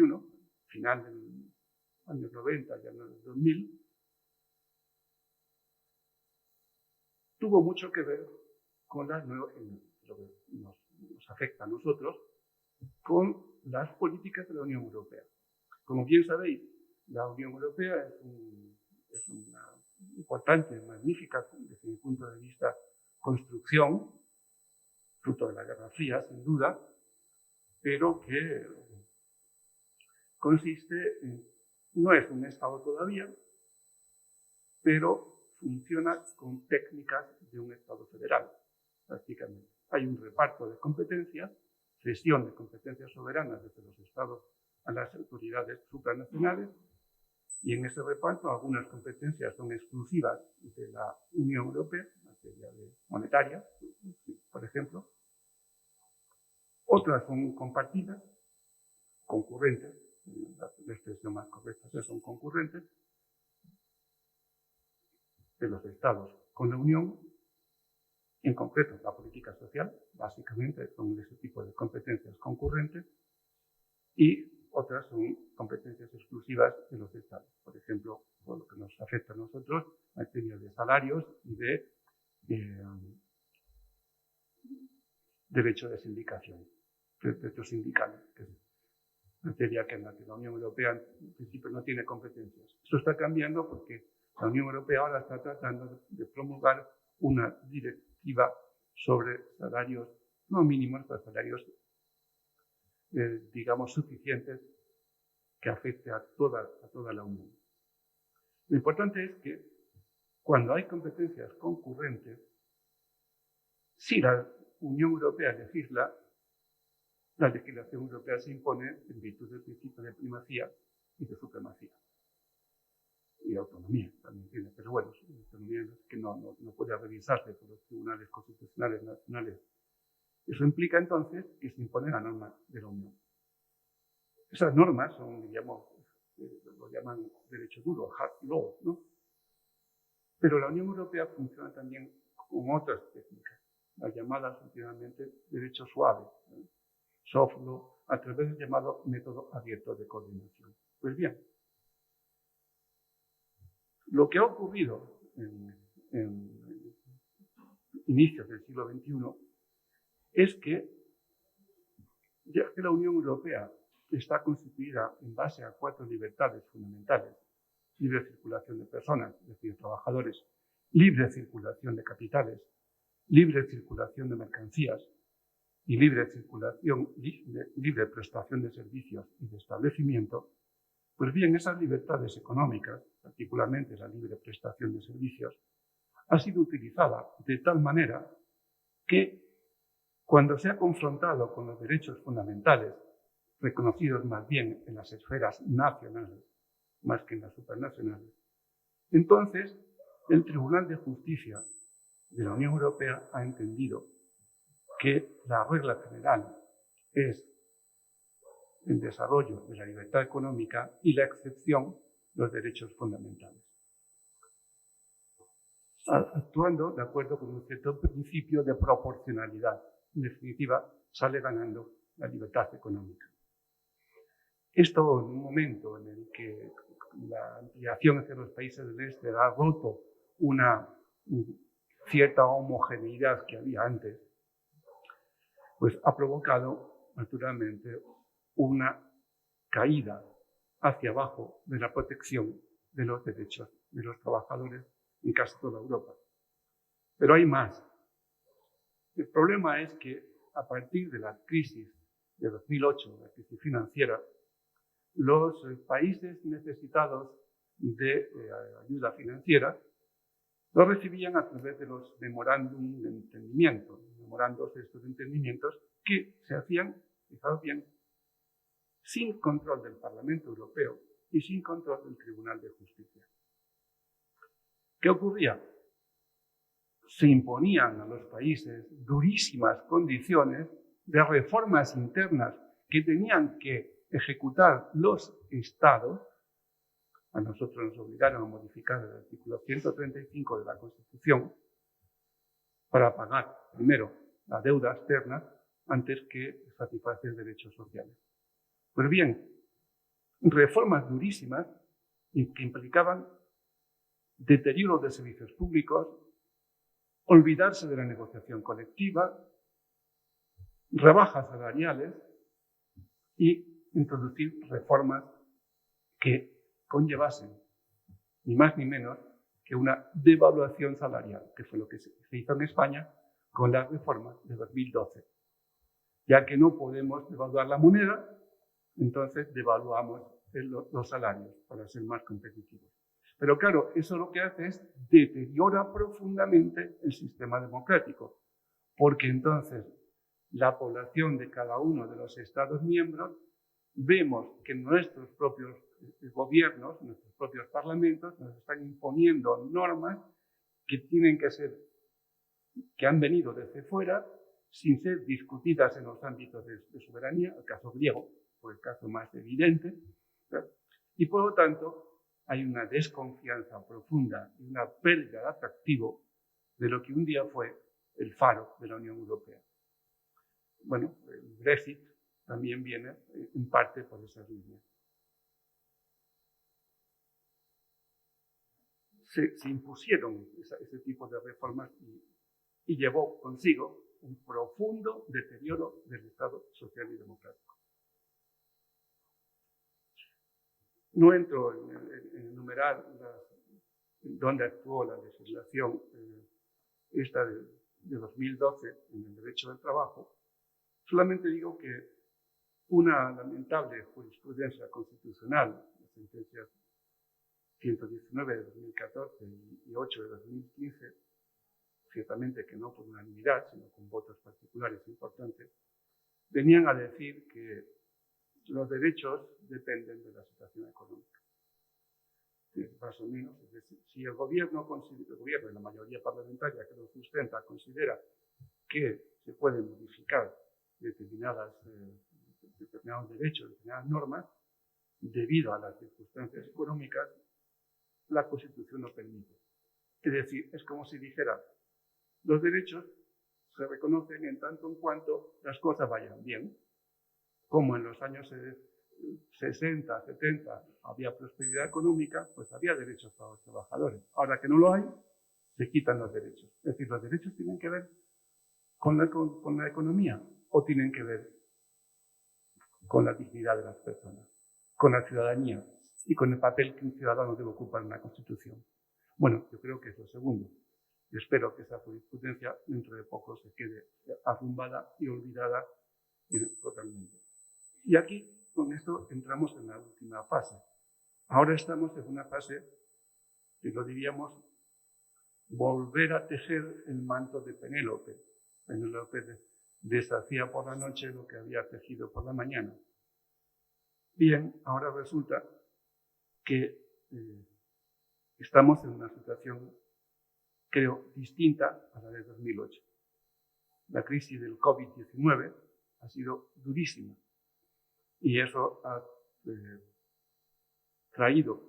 final de los años 90, ya en el 2000, tuvo mucho que ver con lo que nos afecta a nosotros, con las políticas de la Unión Europea. Como bien sabéis, la Unión Europea es una importante, magnífica, desde mi punto de vista, construcción, fruto de la Guerra Fría, sin duda, pero que consiste en, no es un Estado todavía, pero funciona con técnicas de un Estado federal, prácticamente. Hay un reparto de competencias, cesión de competencias soberanas desde los Estados a las autoridades supranacionales, y en ese reparto algunas competencias son exclusivas de la Unión Europea, en materia monetaria, por ejemplo. Otras son compartidas, concurrentes, la expresión más correcta es son concurrentes, de los Estados con la Unión, en concreto la política social, básicamente son ese tipo de competencias concurrentes, y otras son competencias exclusivas de los Estados. Por ejemplo, por lo que nos afecta a nosotros, en materia de salarios y de derecho de sindicación, derechos sindicales, que es materia que en la que la Unión Europea en principio no tiene competencias. Esto está cambiando porque la Unión Europea ahora está tratando de promulgar una directiva sobre salarios, no mínimos, pero salarios digamos, suficientes que afecte a toda la Unión. Lo importante es que cuando hay competencias concurrentes, si la Unión Europea legisla, la legislación europea se impone en virtud del principio de primacía y de supremacía. Y autonomía también tiene, pero bueno, autonomía es que no puede revisarse por los tribunales constitucionales nacionales. Eso implica entonces que se impone la norma de la Unión. Esas normas son, digamos, lo llaman derecho duro, hard law, ¿no? Pero la Unión Europea funciona también con otras técnicas, las llamadas últimamente derecho suave, soft law, a través del llamado método abierto de coordinación. Pues bien, lo que ha ocurrido en inicios del siglo XXI es que, ya que la Unión Europea está constituida en base a 4 libertades fundamentales: libre circulación de personas, es decir, trabajadores, libre circulación de capitales, libre circulación de mercancías y libre prestación de servicios y de establecimiento. Pues bien, esas libertades económicas, particularmente la libre prestación de servicios, ha sido utilizada de tal manera que, cuando se ha confrontado con los derechos fundamentales, reconocidos más bien en las esferas nacionales, más que en las supranacionales, entonces el Tribunal de Justicia de la Unión Europea ha entendido que la regla general es el desarrollo de la libertad económica y la excepción los derechos fundamentales, actuando de acuerdo con un cierto principio de proporcionalidad. En definitiva, sale ganando la libertad económica. Esto en un momento en el que la ampliación hacia los países del este ha roto una cierta homogeneidad que había antes, pues ha provocado naturalmente una caída hacia abajo de la protección de los derechos de los trabajadores en casi toda Europa. Pero hay más. El problema es que a partir de la crisis de 2008, la crisis financiera, los países necesitados de ayuda financiera lo recibían a través de los memorándum de entendimiento, memorandos de estos entendimientos que se hacían, fijaos bien, sin control del Parlamento Europeo y sin control del Tribunal de Justicia. ¿Qué ocurría? Se imponían a los países durísimas condiciones de reformas internas que tenían que ejecutar los estados. A nosotros nos obligaron a modificar el artículo 135 de la Constitución para pagar primero la deuda externa antes que satisfacer derechos sociales. Pues bien, reformas durísimas que implicaban deterioro de servicios públicos, olvidarse de la negociación colectiva, rebajas salariales y introducir reformas que conllevasen ni más ni menos que una devaluación salarial, que fue lo que se hizo en España con las reformas de 2012. Ya que no podemos devaluar la moneda, entonces devaluamos los salarios para ser más competitivos. Pero claro, eso lo que hace es deteriora profundamente el sistema democrático, porque entonces la población de cada uno de los Estados miembros vemos que nuestros propios gobiernos, nuestros propios parlamentos nos están imponiendo normas que tienen que ser, que han venido desde fuera, sin ser discutidas en los ámbitos de soberanía, el caso griego fue el caso más evidente, ¿verdad? Y por lo tanto hay una desconfianza profunda y una pérdida de atractivo de lo que un día fue el faro de la Unión Europea. Bueno, el Brexit también viene en parte por esas líneas. Se impusieron ese tipo de reformas y llevó consigo un profundo deterioro del Estado social y democrático. No entro en enumerar dónde actuó la legislación esta de 2012 en el derecho del trabajo. Solamente digo que una lamentable jurisprudencia constitucional, las sentencias 119 de 2014 y 8 de 2015, ciertamente que no por unanimidad, sino con votos particulares importantes, venían a decir que los derechos dependen de la situación económica. Más o menos, es decir, si el gobierno y la mayoría parlamentaria que lo sustenta considera que se pueden modificar determinados derechos, determinadas normas, debido a las circunstancias económicas, la Constitución lo permite. Es decir, es como si dijera, los derechos se reconocen en tanto en cuanto las cosas vayan bien, como en los años 60, 70 había prosperidad económica, pues había derechos para los trabajadores. Ahora que no lo hay, se quitan los derechos. Es decir, los derechos tienen que ver con la economía o tienen que ver con la dignidad de las personas, con la ciudadanía y con el papel que un ciudadano debe ocupar en la Constitución. Bueno, yo creo que es lo segundo. Y espero que esa jurisprudencia dentro de poco se quede arrumbada y olvidada totalmente. Y aquí, con esto, entramos en la última fase. Ahora estamos en una fase que lo diríamos volver a tejer el manto de Penélope. Penélope deshacía por la noche lo que había tejido por la mañana. Bien, ahora resulta que estamos en una situación, creo, distinta a la de 2008. La crisis del COVID-19 ha sido durísima y eso ha traído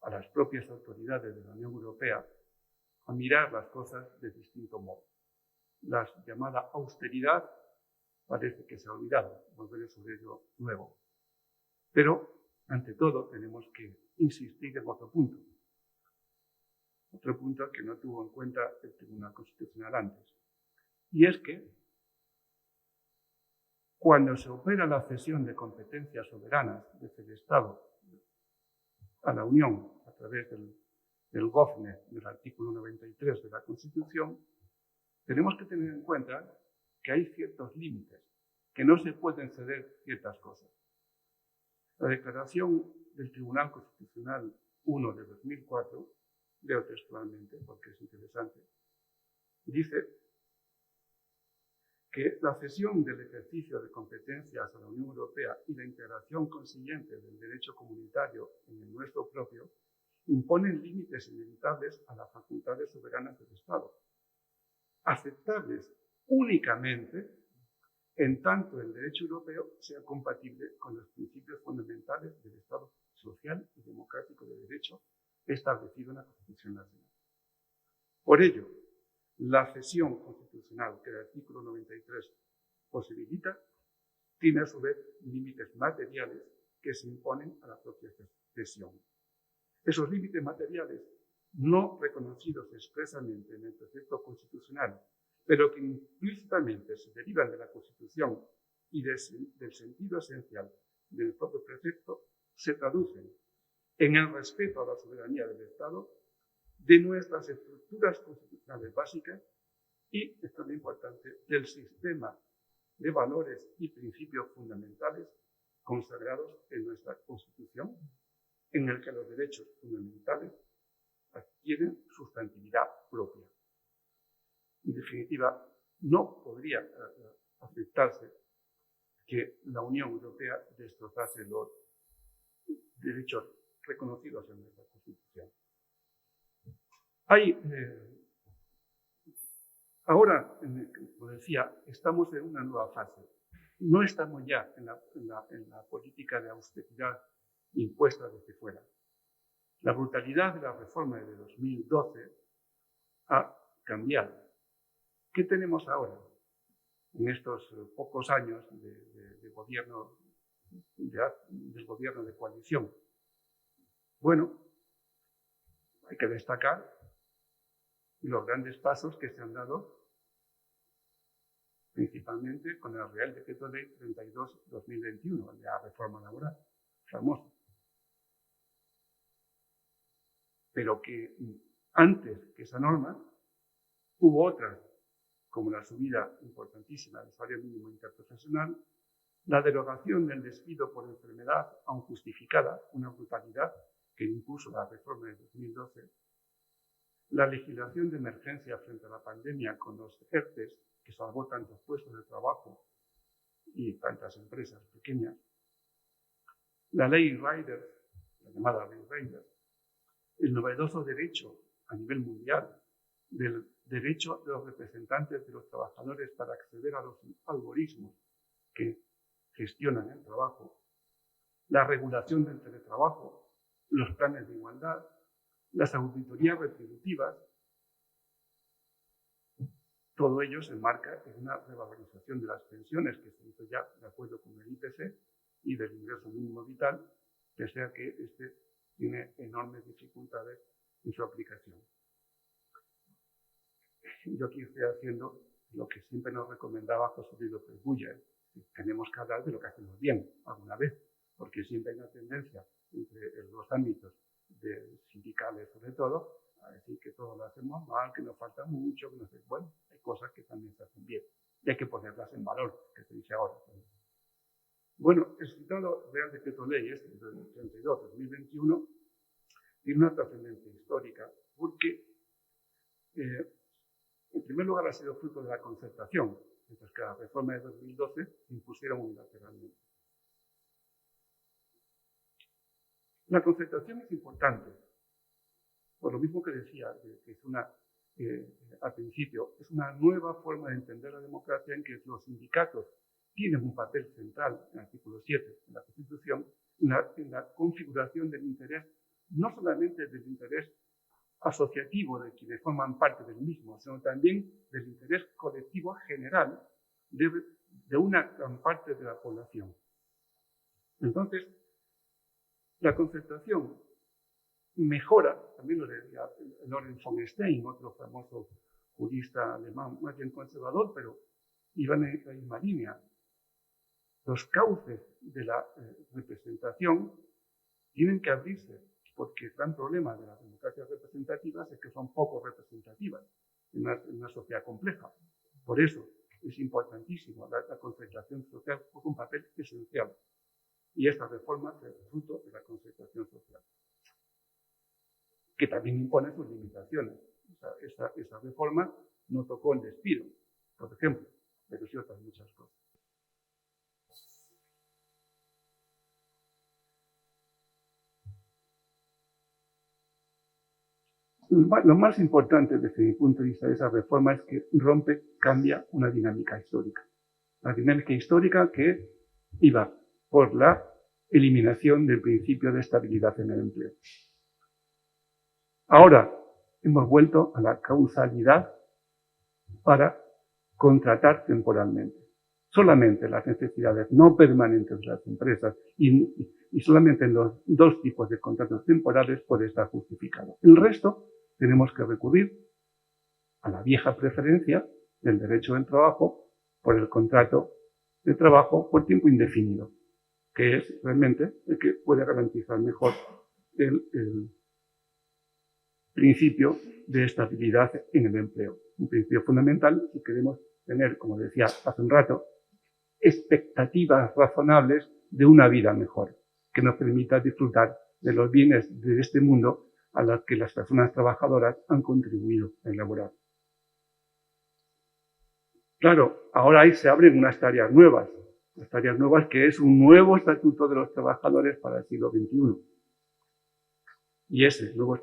a las propias autoridades de la Unión Europea a mirar las cosas de distinto modo. La llamada austeridad parece que se ha olvidado, volveré sobre ello luego. Pero, ante todo, tenemos que insistir en otro punto. Otro punto que no tuvo en cuenta el Tribunal Constitucional antes. Y es que cuando se opera la cesión de competencias soberanas desde el Estado a la Unión a través del GOFNE, del artículo 93 de la Constitución, tenemos que tener en cuenta que hay ciertos límites, que no se pueden ceder ciertas cosas. La declaración del Tribunal Constitucional 1 de 2004, leo textualmente porque es interesante, dice que la cesión del ejercicio de competencias a la Unión Europea y la integración consiguiente del derecho comunitario en el nuestro propio imponen límites inevitables a las facultades soberanas del Estado, aceptables únicamente en tanto el derecho europeo sea compatible con los principios fundamentales del Estado social y democrático de derecho establecido en la Constitución Nacional. Por ello, la cesión constitucional que el artículo 93 posibilita tiene a su vez límites materiales que se imponen a la propia cesión. Esos límites materiales, no reconocidos expresamente en el precepto constitucional, pero que implícitamente se derivan de la Constitución y del sentido esencial del propio precepto, se traducen en el respeto a la soberanía del Estado, de nuestras estructuras constitucionales básicas y, esto es lo importante, del sistema de valores y principios fundamentales consagrados en nuestra Constitución, en el que los derechos fundamentales adquieren sustantividad propia. En definitiva, no podría aceptarse que la Unión Europea destrozase los derechos reconocidos en nuestra Constitución. Ahora, como decía, estamos en una nueva fase. No estamos ya en la política de austeridad impuesta desde fuera. La brutalidad de la reforma de 2012 ha cambiado. ¿Qué tenemos ahora en estos pocos años del gobierno de coalición? Bueno, hay que destacar los grandes pasos que se han dado principalmente con el Real Decreto Ley 32/2021, la reforma laboral, famoso. Pero que antes que esa norma hubo otras, como la subida importantísima del salario mínimo interprofesional, la derogación del despido por enfermedad, aun justificada, una brutalidad que impuso la reforma de 2012, la legislación de emergencia frente a la pandemia con los ERTES, que salvó tantos puestos de trabajo y tantas empresas pequeñas, la ley Riders, la llamada ley Riders, el novedoso derecho a nivel mundial del derecho de los representantes de los trabajadores para acceder a los algoritmos que gestionan el trabajo, la regulación del teletrabajo, los planes de igualdad, las auditorías retributivas, todo ello se enmarca en una revalorización de las pensiones que se hizo ya de acuerdo con el IPC y del ingreso mínimo vital, pese a que este tiene enormes dificultades en su aplicación. Yo aquí estoy haciendo lo que siempre nos recomendaba José Luis López Buller. Tenemos que hablar de lo que hacemos bien alguna vez, porque siempre hay una tendencia entre los ámbitos sindicales, sobre todo, a decir que todo lo hacemos mal, que nos falta mucho, que no sé. Bueno, hay cosas que también se hacen bien y hay que ponerlas en valor, que se dice ahora. Bueno, el citado Real Decreto Ley del 32-2021 tiene una trascendencia histórica porque, en primer lugar, ha sido fruto de la concertación, mientras que la reforma de 2012 se impusieron unilateralmente. La concertación es importante, por lo mismo que decía, que es al principio, es una nueva forma de entender la democracia en que los sindicatos tienen un papel central en el artículo 7 de la Constitución, en la configuración del interés, no solamente del interés asociativo de quienes forman parte del mismo, sino también del interés colectivo general de una gran parte de la población. Entonces, la concertación mejora, también lo decía Lorenz von Stein, otro famoso jurista alemán, más bien conservador, pero iba en la misma línea. Los cauces de la representación tienen que abrirse, porque el gran problema de las democracias representativas es que son poco representativas en una sociedad compleja. Por eso es importantísimo la concertación social, juega un papel esencial. Y esta reforma es fruto de la concertación social, que también impone sus limitaciones. Esa reforma no tocó el despido, por ejemplo, pero sí otras muchas cosas. Lo más importante desde mi punto de vista de esa reforma es que cambia una dinámica histórica. La dinámica histórica que iba por la eliminación del principio de estabilidad en el empleo. Ahora hemos vuelto a la causalidad para contratar temporalmente. Solamente las necesidades no permanentes de las empresas y solamente en los dos tipos de contratos temporales puede estar justificado. El resto tenemos que recurrir a la vieja preferencia del derecho del trabajo por el contrato de trabajo por tiempo indefinido, que es realmente el que puede garantizar mejor el principio de estabilidad en el empleo. Un principio fundamental si queremos tener, como decía hace un rato, expectativas razonables de una vida mejor, que nos permita disfrutar de los bienes de este mundo a los que las personas trabajadoras han contribuido a elaborar. Claro, ahora ahí se abren unas tareas nuevas que es un nuevo estatuto de los trabajadores para el siglo XXI. Y ese nuevo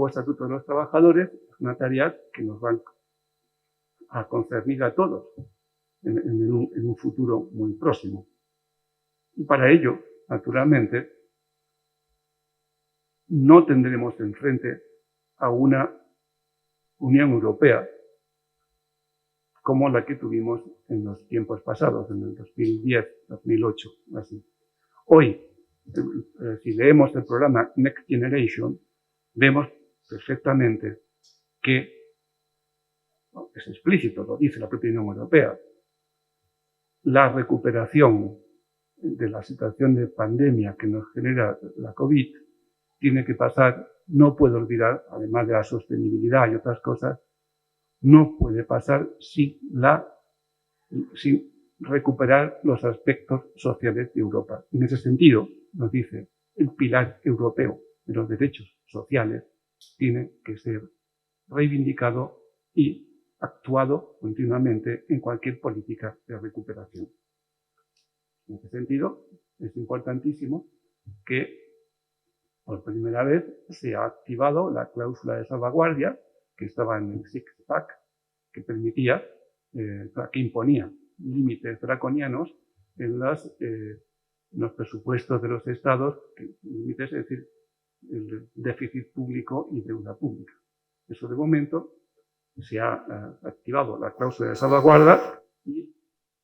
estatuto de los trabajadores es una tarea que nos va a concernir a todos en un futuro muy próximo. Y para ello, naturalmente, no tendremos enfrente a una Unión Europea como la que tuvimos en los tiempos pasados, en el 2010, 2008, así. Hoy, si leemos el programa Next Generation, vemos perfectamente que es explícito, lo dice la propia Unión Europea, la recuperación de la situación de pandemia que nos genera la COVID tiene que pasar, no puede olvidar, además de la sostenibilidad y otras cosas, no puede pasar sin recuperar los aspectos sociales de Europa. En ese sentido, nos dice, el pilar europeo de los derechos sociales tiene que ser reivindicado y actuado continuamente en cualquier política de recuperación. En ese sentido, es importantísimo que por primera vez se ha activado la cláusula de salvaguardia que estaba en el Six-Pack, que permitía, que imponía límites draconianos en los presupuestos de los estados, límites, es decir, el déficit público y deuda pública. Eso de momento se ha activado la cláusula de salvaguardia y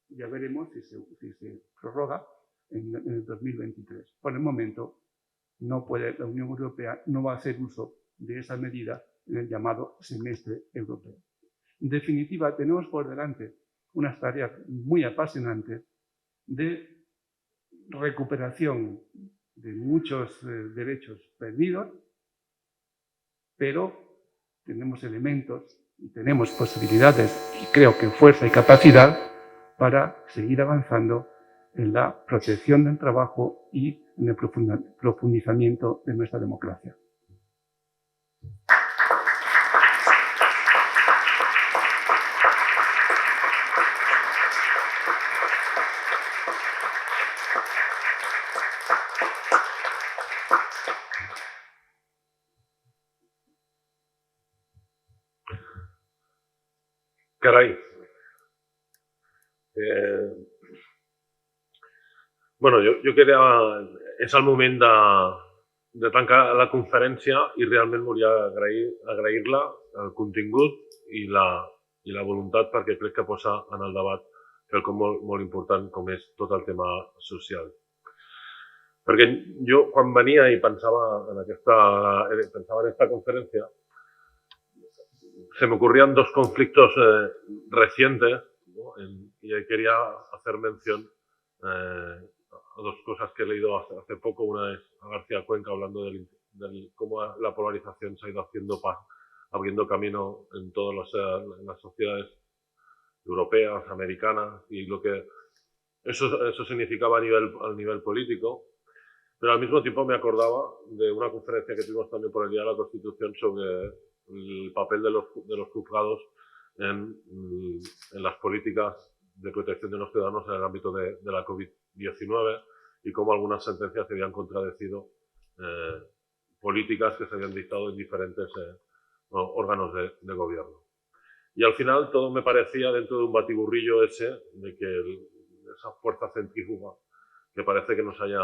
ya veremos si se prorroga en el 2023. Por el momento, la Unión Europea no va a hacer uso de esa medida en el llamado semestre europeo. En definitiva, tenemos por delante unas tareas muy apasionantes de recuperación de muchos derechos perdidos, pero tenemos elementos y tenemos posibilidades, y creo que fuerza y capacidad, para seguir avanzando en la protección del trabajo y en el profundizamiento de nuestra democracia.
Carai. Bueno, jo queria... És el moment de tancar la conferència i realment volia agrair-la, el contingut i la voluntat, perquè crec que posa en el debat quelcom molt important com és tot el tema social. Perquè jo, quan venia i pensava en esta conferència, se me ocurrían dos conflictos recientes, ¿no? Y quería hacer mención a dos cosas que he leído hace poco. Una es a García Cuenca hablando de cómo la polarización se ha ido abriendo camino en todas las sociedades europeas, americanas, y lo que eso significaba a nivel político. Pero al mismo tiempo me acordaba de una conferencia que tuvimos también por el Día de la Constitución sobre el papel de los juzgados en las políticas de protección de los ciudadanos en el ámbito de la COVID-19 y cómo algunas sentencias habían contradecido políticas que se habían dictado en diferentes órganos de gobierno. Y al final todo me parecía dentro de un batiburrillo ese de que esa fuerza centrífuga que parece que nos haya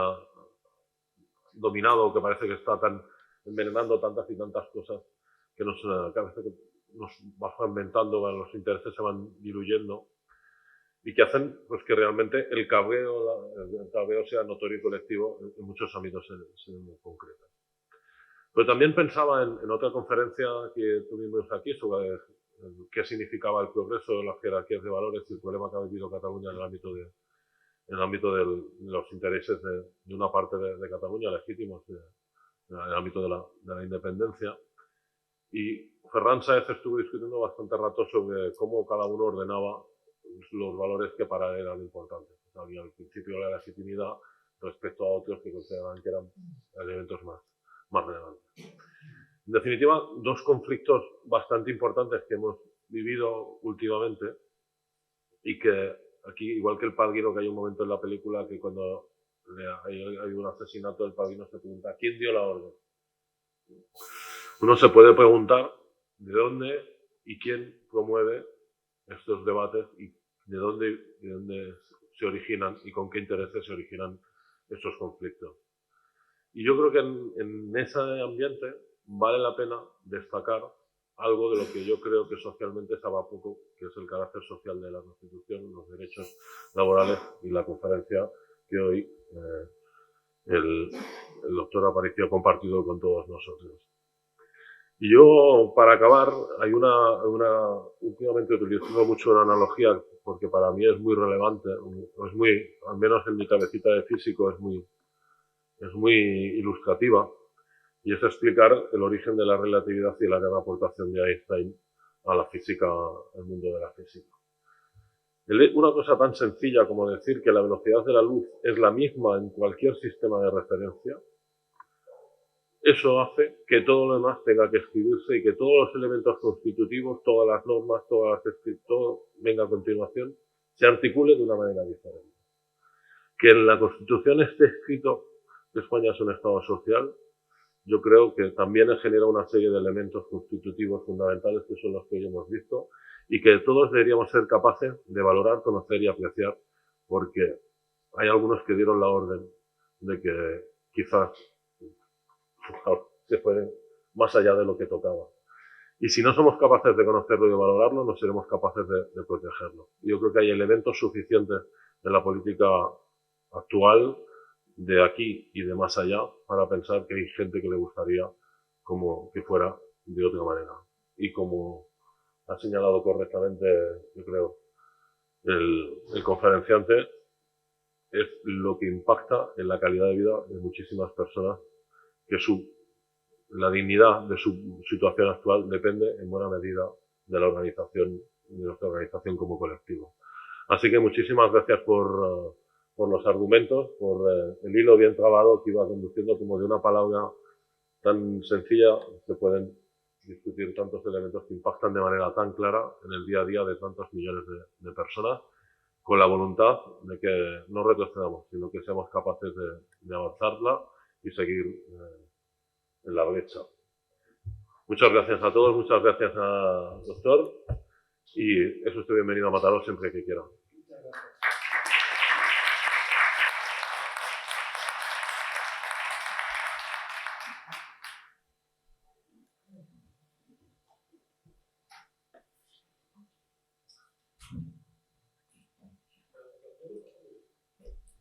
dominado, que parece que está envenenando tantas y tantas cosas, que parece que nos va fragmentando, los intereses se van diluyendo y que hacen pues, que realmente el cabreo sea notorio y colectivo en muchos ámbitos en concreto. Pero también pensaba en otra conferencia que tuvimos aquí sobre qué significaba el progreso de las jerarquías de valores y el problema que ha vivido Cataluña en el ámbito de los intereses de una parte de Cataluña, legítimos, en el ámbito de la independencia. Y Ferran Sáez estuvo discutiendo bastante rato sobre cómo cada uno ordenaba los valores que para él eran importantes. Había el principio de la legitimidad respecto a otros que consideraban que eran elementos más relevantes. En definitiva, dos conflictos bastante importantes que hemos vivido últimamente y que aquí, igual que el padrino, que hay un momento en la película que cuando hay un asesinato del padrino se pregunta ¿quién dio la orden? Uno se puede preguntar de dónde y quién promueve estos debates y de dónde se originan y con qué intereses se originan estos conflictos. Y yo creo que en ese ambiente vale la pena destacar algo de lo que yo creo que socialmente se habla poco, que es el carácter social de la Constitución, los derechos laborales y la conferencia que hoy el doctor Aparicio ha compartido con todos nosotros. Y yo, para acabar, hay últimamente utilizo mucho una analogía porque para mí es muy relevante, al menos en mi cabecita de físico es muy ilustrativa, y es explicar el origen de la relatividad y la gran aportación de Einstein a la física, al mundo de la física. Una cosa tan sencilla como decir que la velocidad de la luz es la misma en cualquier sistema de referencia, eso hace que todo lo demás tenga que escribirse y que todos los elementos constitutivos, todas las normas, todo venga a continuación, se articule de una manera diferente. Que en la Constitución esté escrito que España es un Estado social, yo creo que también genera una serie de elementos constitutivos fundamentales que son los que hoy hemos visto y que todos deberíamos ser capaces de valorar, conocer y apreciar, porque hay algunos que dieron la orden de que quizás se fueron más allá de lo que tocaba. Y si no somos capaces de conocerlo y de valorarlo, no seremos capaces de protegerlo. Yo creo que hay elementos suficientes en la política actual, de aquí y de más allá, para pensar que hay gente que le gustaría que fuera de otra manera. Y como ha señalado correctamente, yo creo, el conferenciante, es lo que impacta en la calidad de vida de muchísimas personas, que la dignidad de su situación actual depende en buena medida de la organización, de nuestra organización como colectivo. Así que muchísimas gracias por los argumentos, por el hilo bien trabado que iba conduciendo, como de una palabra tan sencilla se pueden discutir tantos elementos que impactan de manera tan clara en el día a día de tantos millones de personas, con la voluntad de que no retrocedamos, sino que seamos capaces de avanzarla y seguir en la brecha. Muchas gracias a todos, muchas gracias al doctor, y es usted bienvenido a Mataró siempre que quiera.